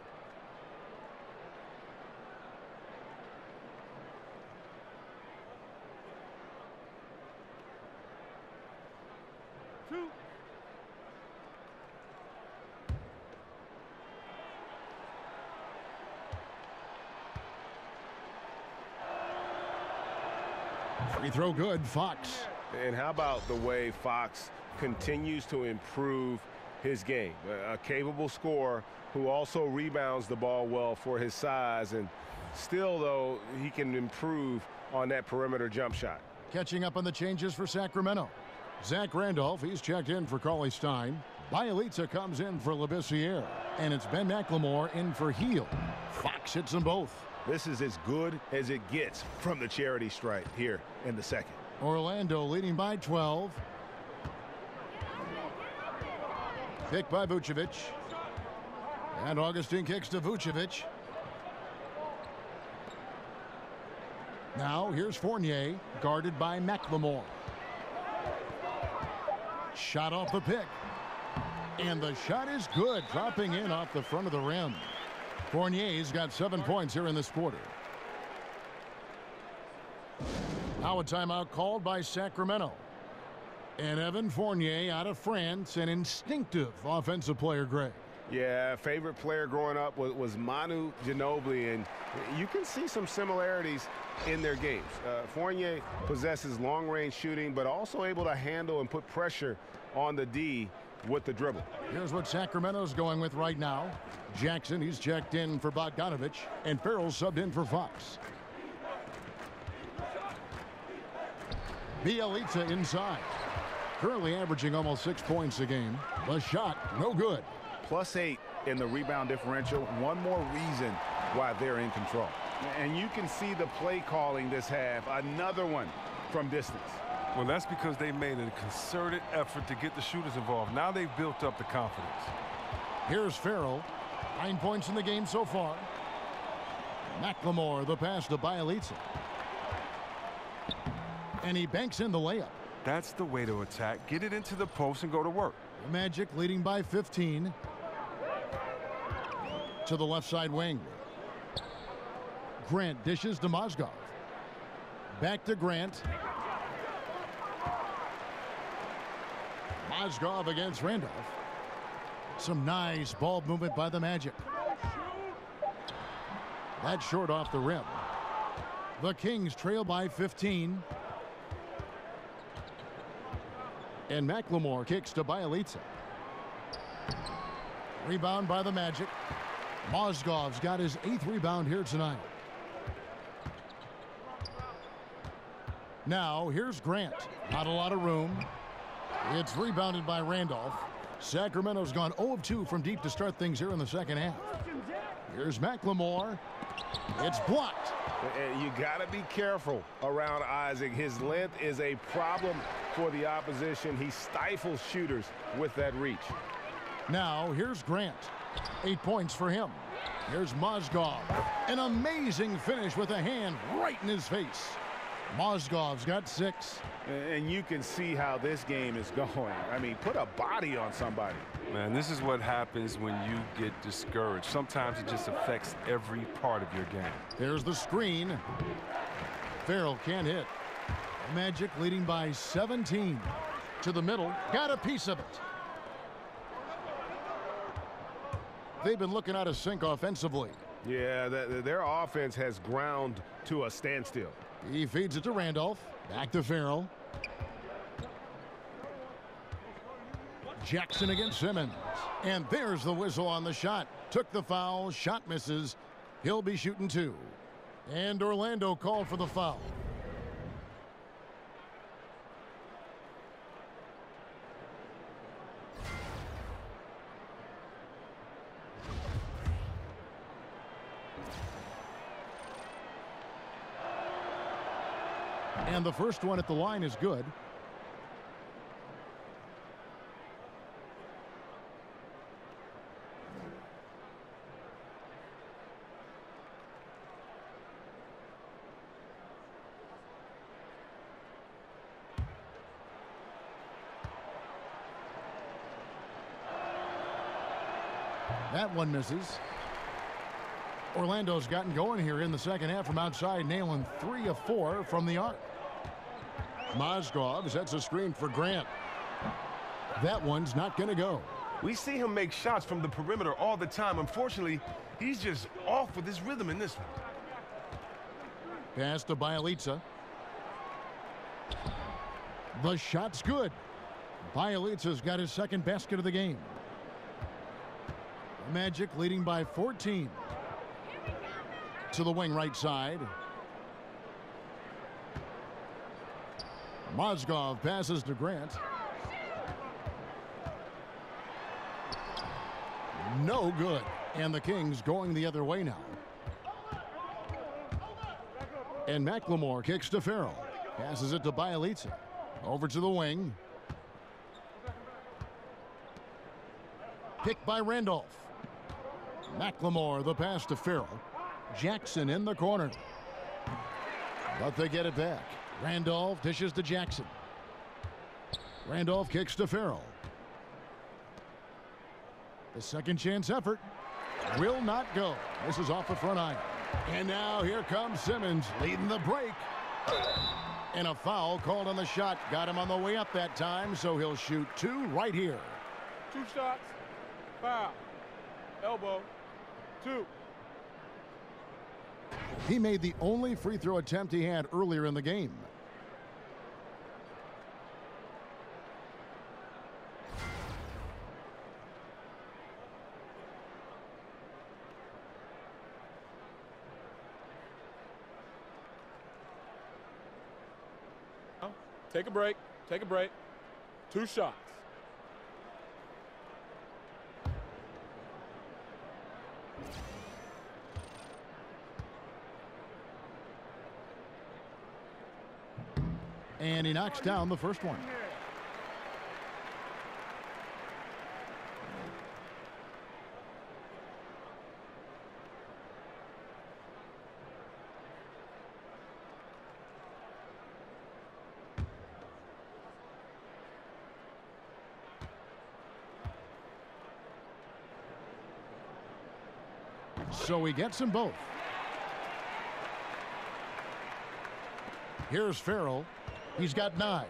Free throw good, Fox. And how about the way Fox continues to improve his game? A capable scorer who also rebounds the ball well for his size, and still, though, he can improve on that perimeter jump shot. Catching up on the changes for Sacramento. Zach Randolph, he's checked in for Cauley Stein. Bielitsa comes in for Labissiere. And it's Ben McLemore in for Heel. Fox hits them both. This is as good as it gets from the charity stripe here in the second. Orlando leading by 12. Pick by Vucevic. And Augustine kicks to Vucevic. Now here's Fournier, guarded by McLemore. Shot off the pick. And the shot is good, dropping in off the front of the rim. Fournier's got 7 points here in this quarter. Now a timeout called by Sacramento. And Evan Fournier out of France, an instinctive offensive player, Greg. Yeah, favorite player growing up was Manu Ginobili, and you can see some similarities in their games. Fournier possesses long-range shooting, but also able to handle and put pressure on the D with the dribble. Here's what Sacramento's going with right now. Jackson, he's checked in for Bogdanovich, and Farrell subbed in for Fox. Bielitsa inside. Currently averaging almost 6 points a game. The shot, no good. +8 in the rebound differential. One more reason why they're in control. And you can see the play calling this half. Another one from distance. Well, that's because they made a concerted effort to get the shooters involved. Now they've built up the confidence. Here's Farrell. 9 points in the game so far. McLemore, the pass to Bielitsa. And he banks in the layup. That's the way to attack. Get it into the post and go to work. The Magic leading by 15. To the left side wing. Grant dishes to Mozgov. Back to Grant. Mozgov against Randolph. Some nice ball movement by the Magic. That's short off the rim. The Kings trail by 15. And McLemore kicks to Bielitsa. Rebound by the Magic. Mozgov's got his 8th rebound here tonight. Now here's Grant. Not a lot of room. It's rebounded by Randolph. Sacramento's gone 0 of 2 from deep to start things here in the second half. Here's McLemore. It's blocked. You got to be careful around Isaac. His length is a problem for the opposition. He stifles shooters with that reach. Now here's Grant. 8 points for him. Here's Mozgov. An amazing finish with a hand right in his face. Mozgov's got 6. And you can see how this game is going. I mean, put a body on somebody. Man, this is what happens when you get discouraged. Sometimes it just affects every part of your game. There's the screen. Farrell can't hit. Magic leading by 17. To the middle. Got a piece of it. They've been looking out of sync offensively. Yeah, their offense has ground to a standstill. He feeds it to Randolph. Back to Farrell. Jackson against Simmons. And there's the whistle on the shot. Took the foul. Shot misses. He'll be shooting 2. And Orlando called for the foul. And the first one at the line is good. That one misses. Orlando's gotten going here in the second half from outside, nailing 3 of 4 from the arc. Mozgov sets a screen for Grant. That one's not going to go. We see him make shots from the perimeter all the time. Unfortunately, he's just off with his rhythm in this one. Pass to Bielitsa. The shot's good. Bielitsa's got his second basket of the game. The Magic leading by 14. To the wing right side. Mozgov passes to Grant. No good. And the Kings going the other way now. And McLemore kicks to Farrell. Passes it to Bielitsa. Over to the wing. Picked by Randolph. McLemore the pass to Farrell. Jackson in the corner. But they get it back. Randolph dishes to Jackson. Randolph kicks to Farrell. The second chance effort will not go. This is off the front iron. And now here comes Simmons leading the break. And a foul called on the shot. Got him on the way up that time, so he'll shoot 2 right here. 2 shots. Foul. Elbow. 2. He made the only free throw attempt he had earlier in the game. Take a break. Take a break. 2 shots. And he knocks down the first one. So he gets them both. Here's Farrell. He's got 9.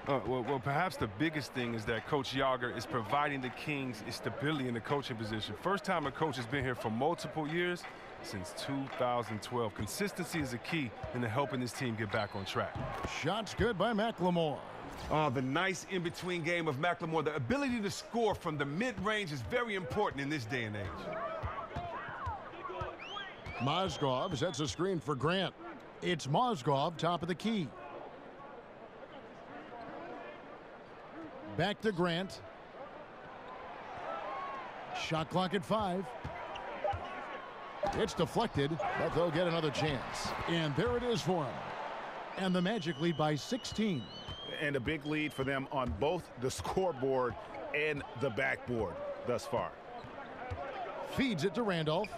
Well, perhaps the biggest thing is that Coach Yager is providing the Kings stability in the coaching position. First time a coach has been here for multiple years since 2012. Consistency is a key in helping this team get back on track. Shots good by McLemore. Oh, the nice in-between game of McLemore. The ability to score from the mid-range is very important in this day and age. Mozgov sets a screen for Grant. It's Mozgov, top of the key. Back to Grant. Shot clock at 5. It's deflected, but they'll get another chance. And there it is for them. And the Magic lead by 16. And a big lead for them on both the scoreboard and the backboard thus far. Feeds it to Randolph.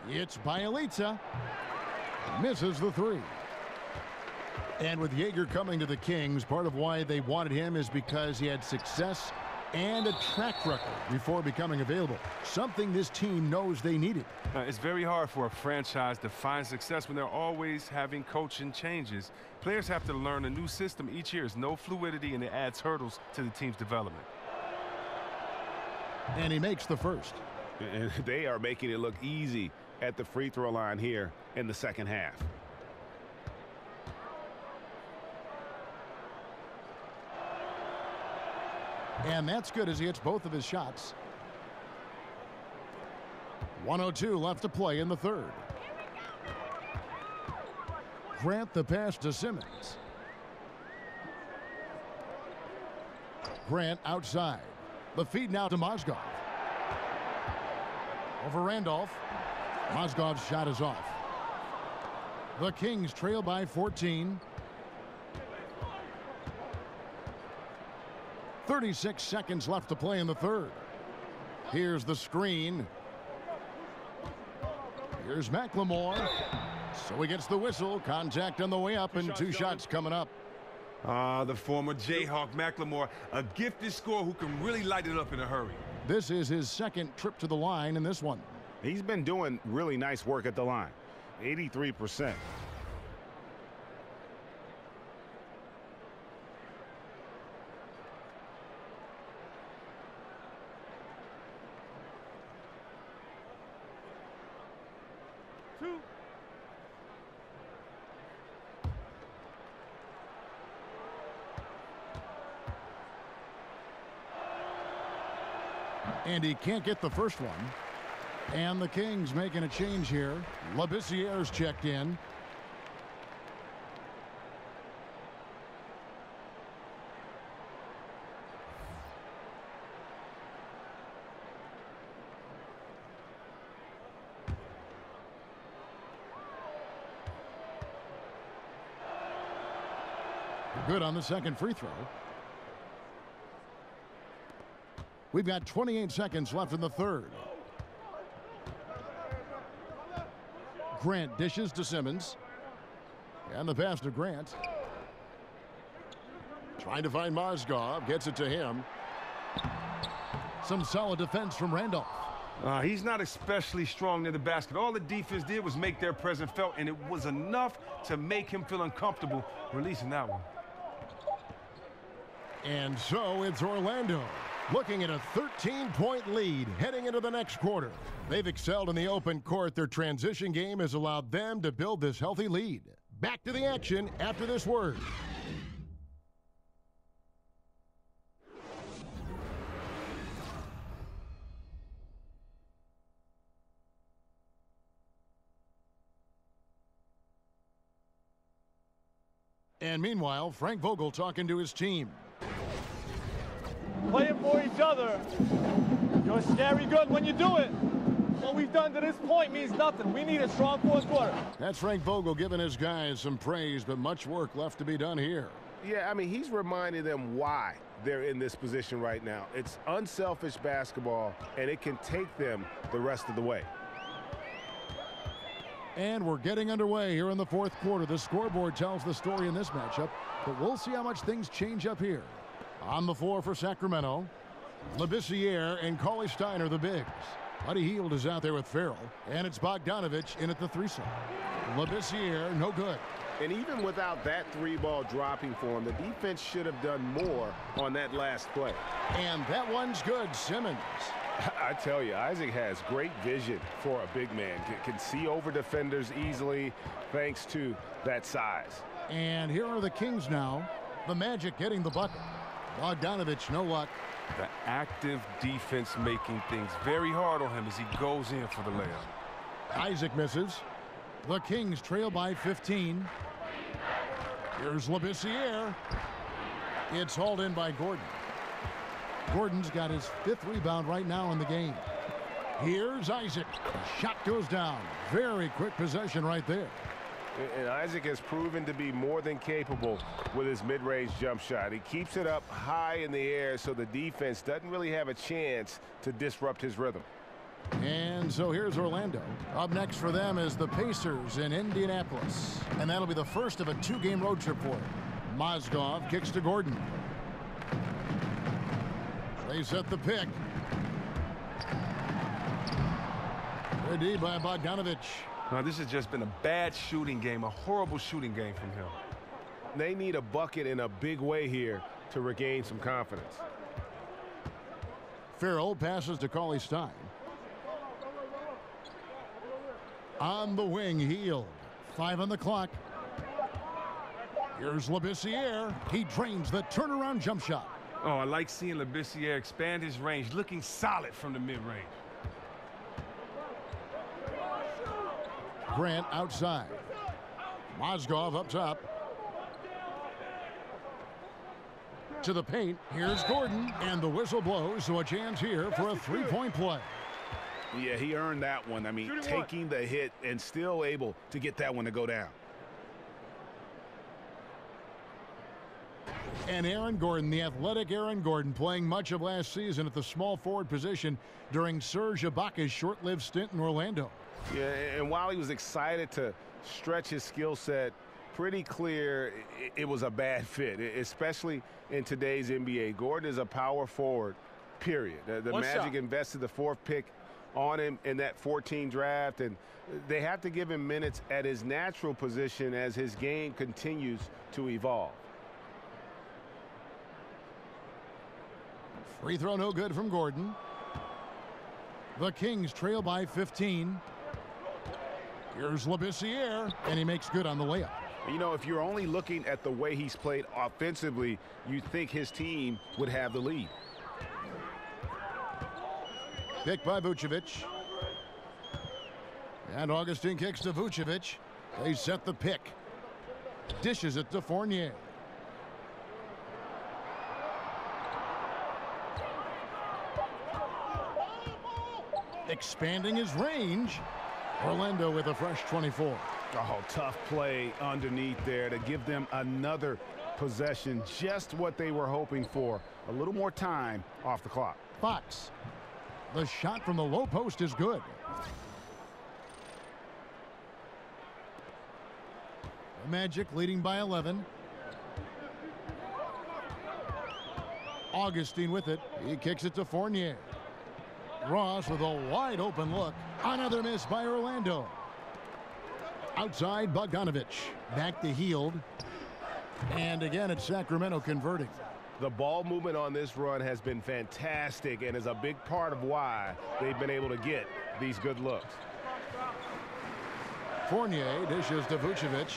It's Bielitsa. Misses the 3. And with Yager coming to the Kings, part of why they wanted him is because he had success and a track record before becoming available. Something this team knows they needed. It's very hard for a franchise to find success when they're always having coaching changes. Players have to learn a new system each year. There's no fluidity, and it adds hurdles to the team's development. And he makes the first. And they are making it look easy at the free throw line here in the second half. And that's good as he hits both of his shots. 1:02 left to play in the third. Grant the pass to Simmons. Grant outside. The feed now to Mozgov. Over Randolph. Mozgov's shot is off. The Kings trail by 14. 36 seconds left to play in the third. Here's the screen. Here's McLemore. So he gets the whistle. Contact on the way up and two shots coming up. The former Jayhawk McLemore, a gifted scorer who can really light it up in a hurry. This is his second trip to the line in this one. He's been doing really nice work at the line. 83%. And he can't get the first one. And the Kings making a change here. Labissiere's checked in. Good on the second free throw. We've got 28 seconds left in the third. Grant dishes to Simmons. And the pass to Grant. Trying to find Mozgov. Gets it to him. Some solid defense from Randolph. He's not especially strong near the basket. All the defense did was make their presence felt, and it was enough to make him feel uncomfortable releasing that one. And so it's Orlando looking at a 13-point lead heading into the next quarter. They've excelled in the open court. Their transition game has allowed them to build this healthy lead. Back to the action after this word. And meanwhile, Frank Vogel talking to his team. Playing for each other. You're scary good when you do it. What we've done to this point means nothing. We need a strong fourth quarter. That's Frank Vogel giving his guys some praise, but much work left to be done here. Yeah, I mean, he's reminding them why they're in this position right now. It's unselfish basketball, and it can take them the rest of the way. And we're getting underway here in the fourth quarter. The scoreboard tells the story in this matchup, but we'll see how much things change up here. On the floor for Sacramento, Labissiere and Cauley Stein are the bigs. Buddy Hield is out there with Farrell, and it's Bogdanovich in at the threesome. Labissiere, no good. And even without that three-ball dropping for him, the defense should have done more on that last play. And that one's good, Simmons. I tell you, Isaac has great vision for a big man. Can see over defenders easily thanks to that size. And here are the Kings now. The Magic getting the bucket. Bogdanovich, no luck. The active defense making things very hard on him as he goes in for the layup. Isaac misses. The Kings trail by 15. Here's Labissiere. It's hauled in by Gordon. Gordon's got his fifth rebound right now in the game. Here's Isaac. The shot goes down. Very quick possession right there. And Isaac has proven to be more than capable with his mid-range jump shot. He keeps it up high in the air so the defense doesn't really have a chance to disrupt his rhythm. And so here's Orlando. Up next for them is the Pacers in Indianapolis. And that'll be the first of a two-game road trip for him. Mozgov kicks to Gordon. They set the pick. Ready by Bogdanovich. Now, this has just been a bad shooting game, a horrible shooting game from him. They need a bucket in a big way here to regain some confidence. Farrell passes to Cauley Stein. On the wing, Hield. 5 on the clock. Here's Labissiere. He drains the turnaround jump shot. Oh, I like seeing Labissiere expand his range, looking solid from the mid-range. Grant outside. Mozgov up top. To the paint. Here's Gordon. And the whistle blows, so a chance here for a three-point play. Yeah, he earned that one. I mean, taking the hit and still able to get that one to go down. And Aaron Gordon, the athletic Aaron Gordon, playing much of last season at the small forward position during Serge Ibaka's short-lived stint in Orlando. Yeah, and while he was excited to stretch his skill set, pretty clear it was a bad fit, especially in today's NBA. Gordon is a power forward, period. The Magic invested the 4th pick on him in that 14 draft, and they have to give him minutes at his natural position as his game continues to evolve. Free throw no good from Gordon. The Kings trail by 15. Here's Labissiere, and he makes good on the layup. You know, if you're only looking at the way he's played offensively, you'd think his team would have the lead. Pick by Vucevic. And Augustine kicks to Vucevic. They set the pick. Dishes it to Fournier. Expanding his range. Orlando with a fresh 24. Oh, tough play underneath there to give them another possession. Just what they were hoping for. A little more time off the clock. Fox. The shot from the low post is good. The Magic leading by 11. Augustine with it. He kicks it to Fournier. Ross with a wide open look. Another miss by Orlando. Outside Bogdanovich. Back to Hield. And again it's Sacramento converting. The ball movement on this run has been fantastic and is a big part of why they've been able to get these good looks. Fournier dishes to Vucevic.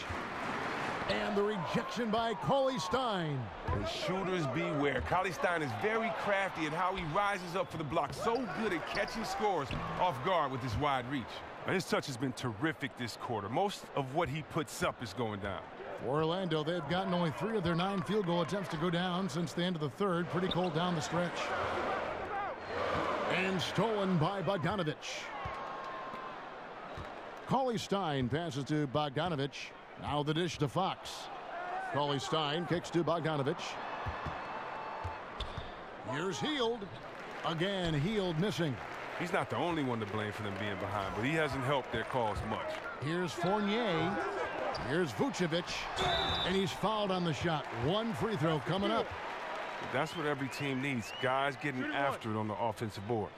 And the rejection by Cauley-Stein. And shooters beware. Cauley-Stein is very crafty at how he rises up for the block. So good at catching scores off guard with his wide reach. Now, his touch has been terrific this quarter. Most of what he puts up is going down. For Orlando, they've gotten only 3 of their 9 field goal attempts to go down since the end of the third. Pretty cold down the stretch. And stolen by Bogdanovich. Cauley-Stein passes to Bogdanovich. Now the dish to Fox. Cauley-Stein kicks to Bogdanovich. Here's Hield. Again, Hield missing. He's not the only one to blame for them being behind, but he hasn't helped their cause much. Here's Fournier. Here's Vucevic. And he's fouled on the shot. 1 free throw coming up. That's what every team needs. Guys getting after it on the offensive board.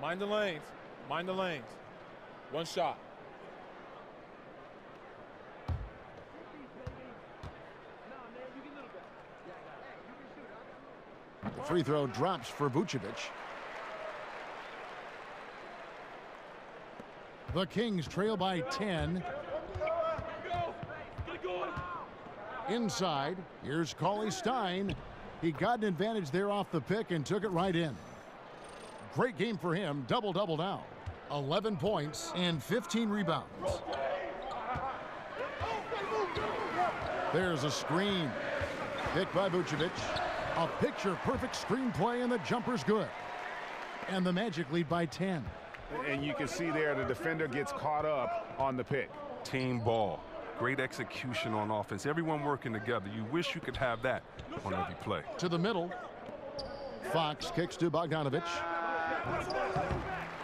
Mind the lanes. Mind the lanes. 1 shot. The free throw drops for Vucevic. The Kings trail by 10. Inside, here's Cauley-Stein. He got an advantage there off the pick and took it right in. Great game for him. Double-double now. 11 points and 15 rebounds. There's a screen. Picked by Vucevic. A picture-perfect screenplay, and the jumper's good. And the Magic lead by 10. And you can see there the defender gets caught up on the pick. Team ball. Great execution on offense. Everyone working together. You wish you could have that on every play. To the middle. Fox kicks to Bogdanovich.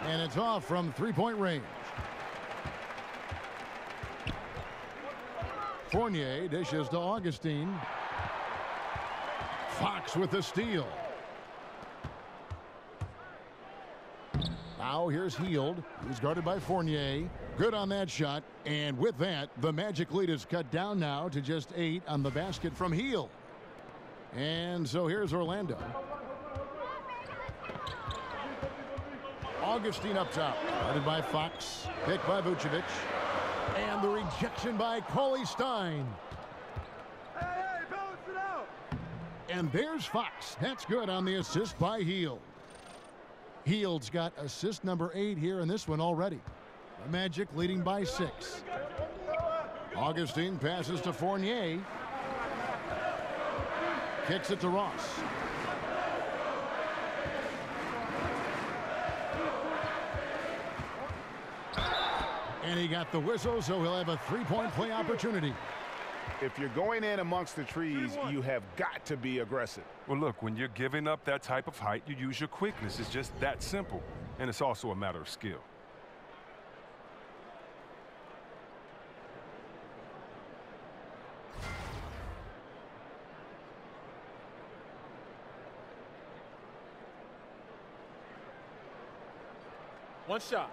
And it's off from 3-point range. Fournier dishes to Augustine. Fox with the steal. Now here's Heald. He's guarded by Fournier. Good on that shot. And with that, the Magic lead is cut down now to just 8 on the basket from Heald. And so here's Orlando. Augustine up top. Guarded by Fox. Picked by Vucevic. And the rejection by Cauley Stein. Hey, balance it out. And there's Fox. That's good on the assist by Heald. Heald's got assist number 8 here in this one already. The Magic leading by 6. Augustine passes to Fournier. Kicks it to Ross. And he got the whistle, so he'll have a 3-point play opportunity. If you're going in amongst the trees, you have got to be aggressive. Well, look, when you're giving up that type of height, you use your quickness. It's just that simple. And it's also a matter of skill. One shot.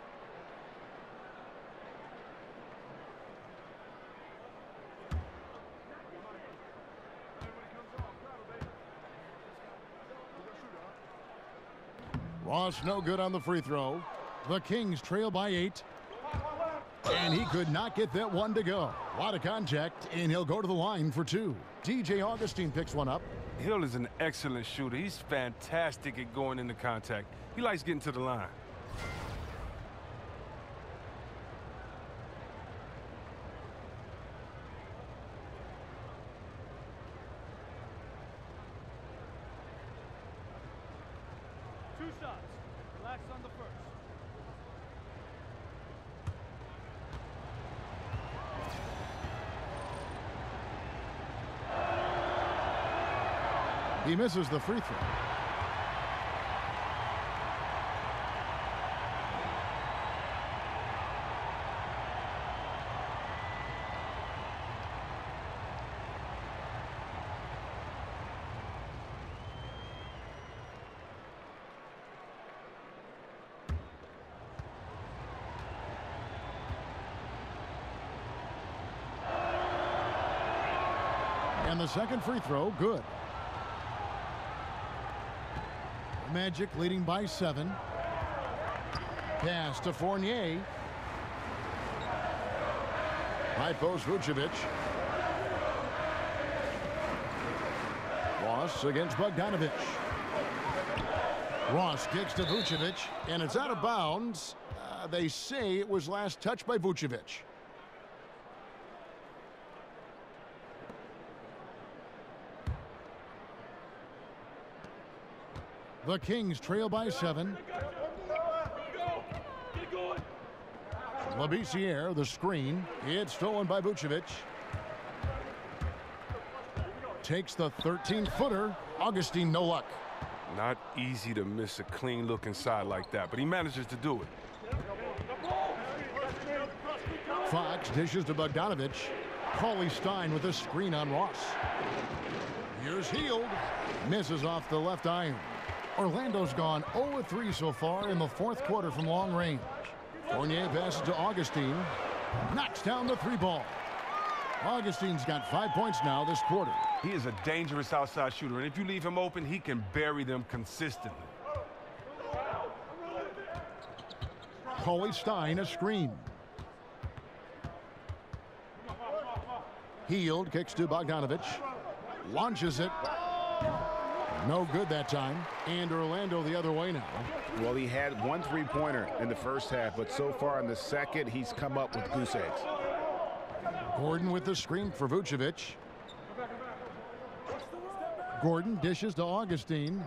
Ross no good on the free throw. The Kings trail by 8. And he could not get that one to go. A lot of contact, and he'll go to the line for 2. DJ Augustine picks one up. Hill is an excellent shooter. He's fantastic at going into contact. He likes getting to the line. Two shots. Relax on the first. He misses the free throw. And the second free throw, good. Magic leading by 7. Pass to Fournier. High post Vucevic. Ross against Bogdanovic. Ross kicks to Vucevic, and it's out of bounds. They say it was last touched by Vucevic. The Kings trail by 7. Labissiere, the screen. It's stolen by Vucevic. Takes the 13-footer. Augustine, no luck. Not easy to miss a clean look inside like that, but he manages to do it. Fox dishes to Bogdanovic. Cauley Stein with a screen on Ross. Here's Heald. Misses off the left iron. Orlando's gone 0-3 so far in the fourth quarter from long range. Fournier passes to Augustine. Knocks down the 3-ball. Augustine's got 5 points now this quarter. He is a dangerous outside shooter, and if you leave him open, he can bury them consistently. Cauley Stein, a screen. Heald kicks to Bogdanovic. Launches it. No good that time. And Orlando the other way now. Well, he had 1 3-pointer in the first half, but so far in the second, he's come up with goose eggs. Gordon with the screen for Vucevic. Gordon dishes to Augustine.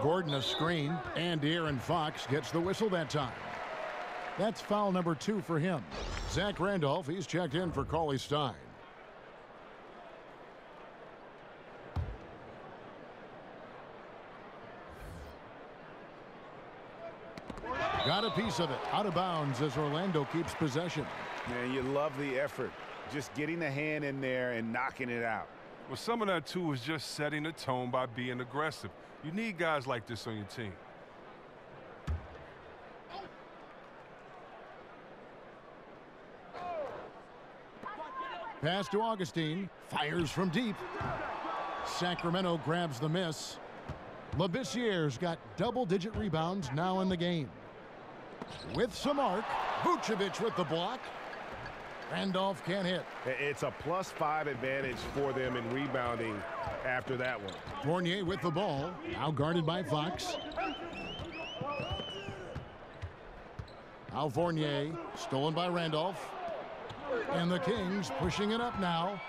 Gordon a screen, and De'Aaron Fox gets the whistle that time. That's foul number 2 for him. Zach Randolph, he's checked in for Cauley Stein. Got a piece of it. Out of bounds as Orlando keeps possession. Man, you love the effort. Just getting the hand in there and knocking it out. Well, some of that, too, is just setting the tone by being aggressive. You need guys like this on your team. Pass to Augustine. Fires from deep. Sacramento grabs the miss. Labissiere's got double-digit rebounds now in the game. With some arc, Vucevic with the block. Randolph can't hit. It's a +5 advantage for them in rebounding after that one. Fournier with the ball, now guarded by Fox. Now Fournier, stolen by Randolph. And the Kings pushing it up now.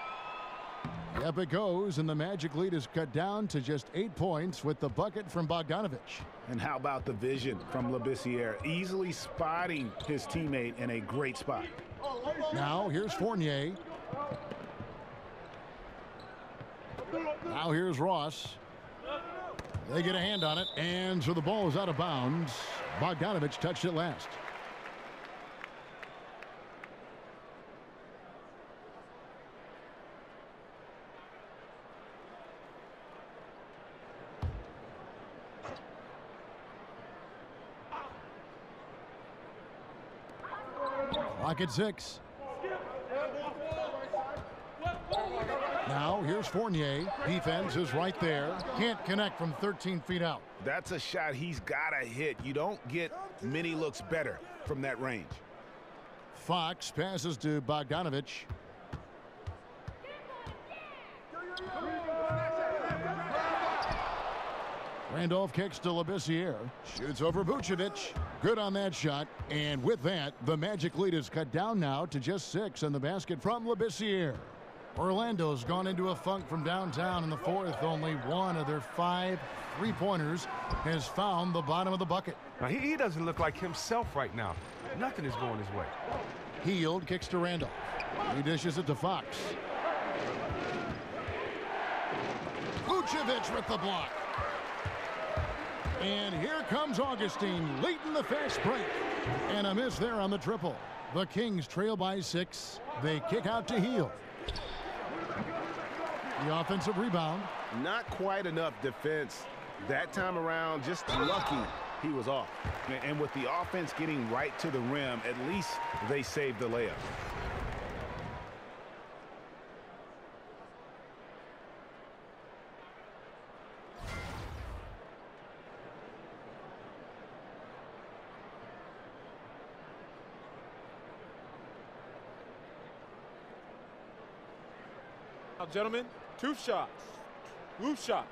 Yep, it goes, and the Magic lead is cut down to just 8 points with the bucket from Bogdanovic. And how about the vision from Labissiere, easily spotting his teammate in a great spot. Now here's Fournier. Now here's Ross. They get a hand on it, and so the ball is out of bounds. Bogdanovic touched it last. Clock at 6. Now here's Fournier. Defense is right there. Can't connect from 13 feet out. That's a shot he's got to hit. You don't get many looks better from that range. Fox passes to Bogdanovic. Randolph kicks to Labissiere. Shoots over Vucevic. Good on that shot. And with that, the Magic lead is cut down now to just 6 in the basket from Labissiere. Orlando's gone into a funk from downtown in the fourth. Only one of their 5 3-pointers has found the bottom of the bucket. Now, he doesn't look like himself right now. Nothing is going his way. Hield kicks to Randolph. He dishes it to Fox. Vucevic with the block. And here comes Augustine leading the fast break. And a miss there on the triple. The Kings trail by 6. They kick out to Hield. The offensive rebound. Not quite enough defense that time around. Just lucky he was off. And with the offense getting right to the rim, at least they saved the layup. Now, gentlemen, 2 shots. 2 shots.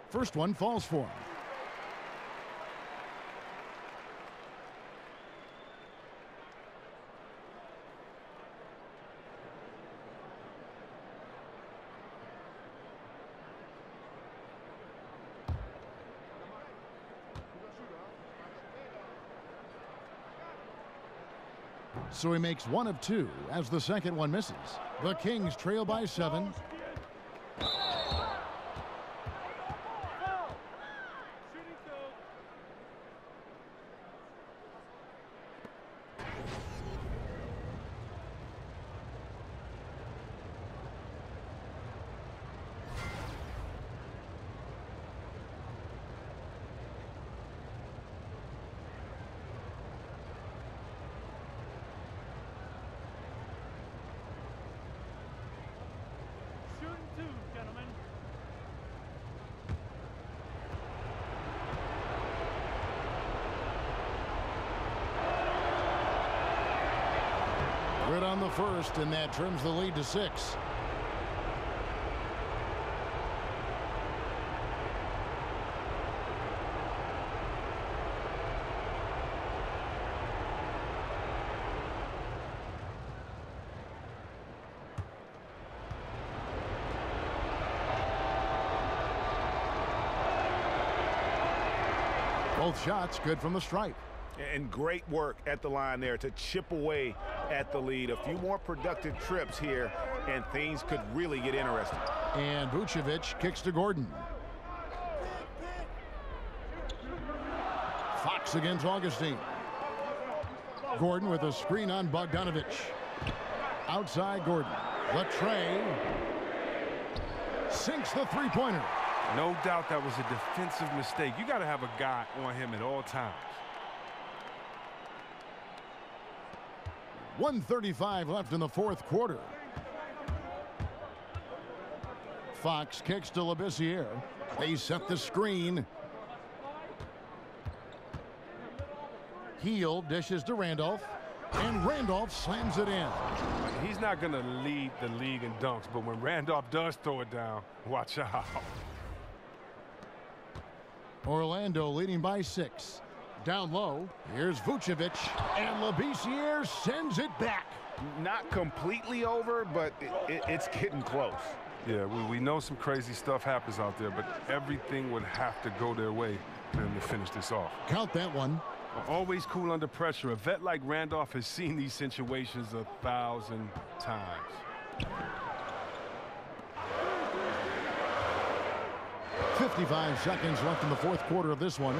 First one falls for him. So he makes 1 of 2 as the second one misses. The Kings trail by 7. Good on the first, and that trims the lead to 6. Both shots good from the stripe. And great work at the line there to chip away at the lead. A few more productive trips here, and things could really get interesting. And Vucevic kicks to Gordon. Fox against Augustine. Gordon with a screen on Bogdanovich. Outside Gordon. Latrey sinks the three-pointer. No doubt that was a defensive mistake. You got to have a guy on him at all times. 1:35 left in the fourth quarter. Fox kicks to Labissiere. They set the screen. Heel dishes to Randolph, and Randolph slams it in. He's not going to lead the league in dunks, but when Randolph does throw it down, watch out. Orlando leading by 6. Down low, here's Vucevic, and Labissiere sends it back. Not completely over, but it's getting close. Yeah, we know some crazy stuff happens out there, but everything would have to go their way for them to finish this off. Count that one. Always cool under pressure. A vet like Randolph has seen these situations 1,000 times. 55 seconds left in the fourth quarter of this one.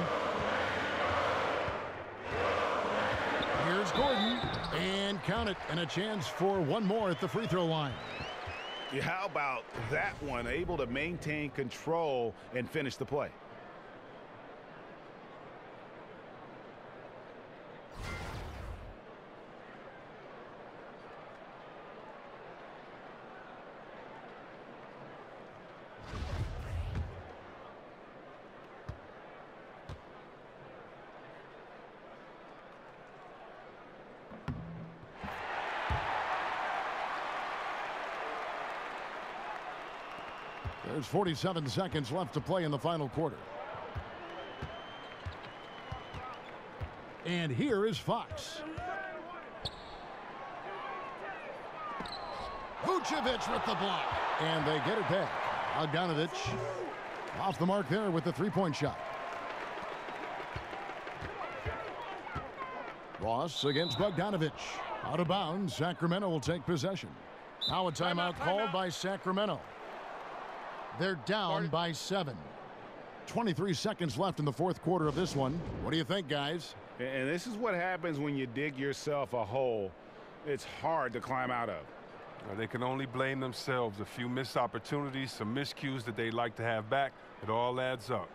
Here's Gordon, and count it, and a chance for one more at the free throw line. Yeah, how about that one? Able to maintain control and finish the play. There's 47 seconds left to play in the final quarter. And here is Fox. Vucevic with the block. And they get it back. Bogdanovich off the mark there with the three-point shot. Ross against Bogdanovich. Out of bounds. Sacramento will take possession. Now a timeout called by Sacramento. They're down by 7. 23 seconds left in the fourth quarter of this one. What do you think, guys? And this is what happens when you dig yourself a hole it's hard to climb out of. They can only blame themselves. A few missed opportunities, some miscues that they'd like to have back. It all adds up.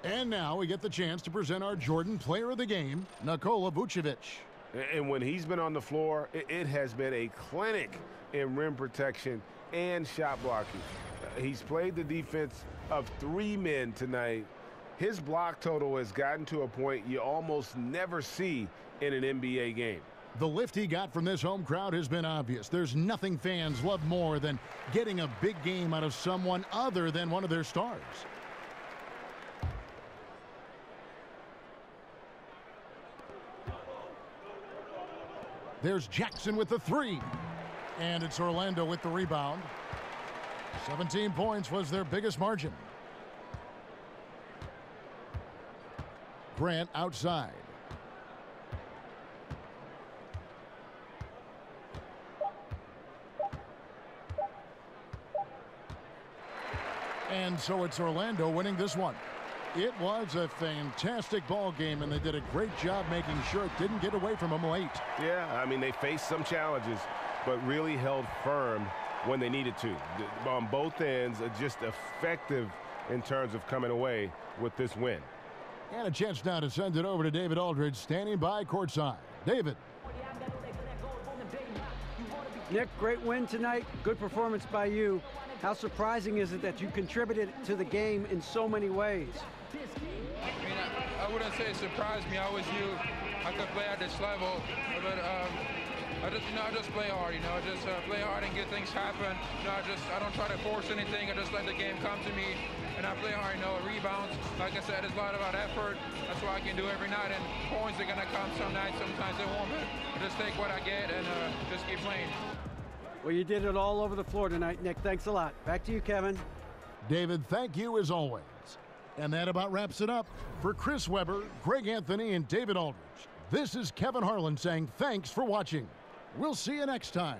And now we get the chance to present our Jordan Player of the Game, Nikola Vucevic. And when he's been on the floor, it has been a clinic in rim protection and shot blocking. He's played the defense of 3 men tonight. His block total has gotten to a point you almost never see in an NBA game. The lift he got from this home crowd has been obvious. There's nothing fans love more than getting a big game out of someone other than one of their stars. There's Jackson with the 3. And it's Orlando with the rebound. 17 points was their biggest margin. Grant outside. And so it's Orlando winning this one. It was a fantastic ball game, and they did a great job making sure it didn't get away from them late. Yeah, I mean, they faced some challenges, but really held firm when they needed to. On both ends, just effective in terms of coming away with this win. And a chance now to send it over to David Aldridge, standing by courtside. David. Nick, great win tonight. Good performance by you. How surprising is it that you contributed to the game in so many ways? I mean, I wouldn't say it surprised me. I was new. I could play at this level, but I just play hard. Just play hard and get things happen. I don't try to force anything. I just let the game come to me, and I play hard. Rebounds. Like I said, it's a lot about effort. That's what I can do every night. And points are gonna come some nights. Sometimes they won't. But I just take what I get and just keep playing. Well, you did it all over the floor tonight, Nick. Thanks a lot. Back to you, Kevin. David, thank you as always. And that about wraps it up. For Chris Webber, Greg Anthony, and David Aldridge, this is Kevin Harlan saying thanks for watching. We'll see you next time.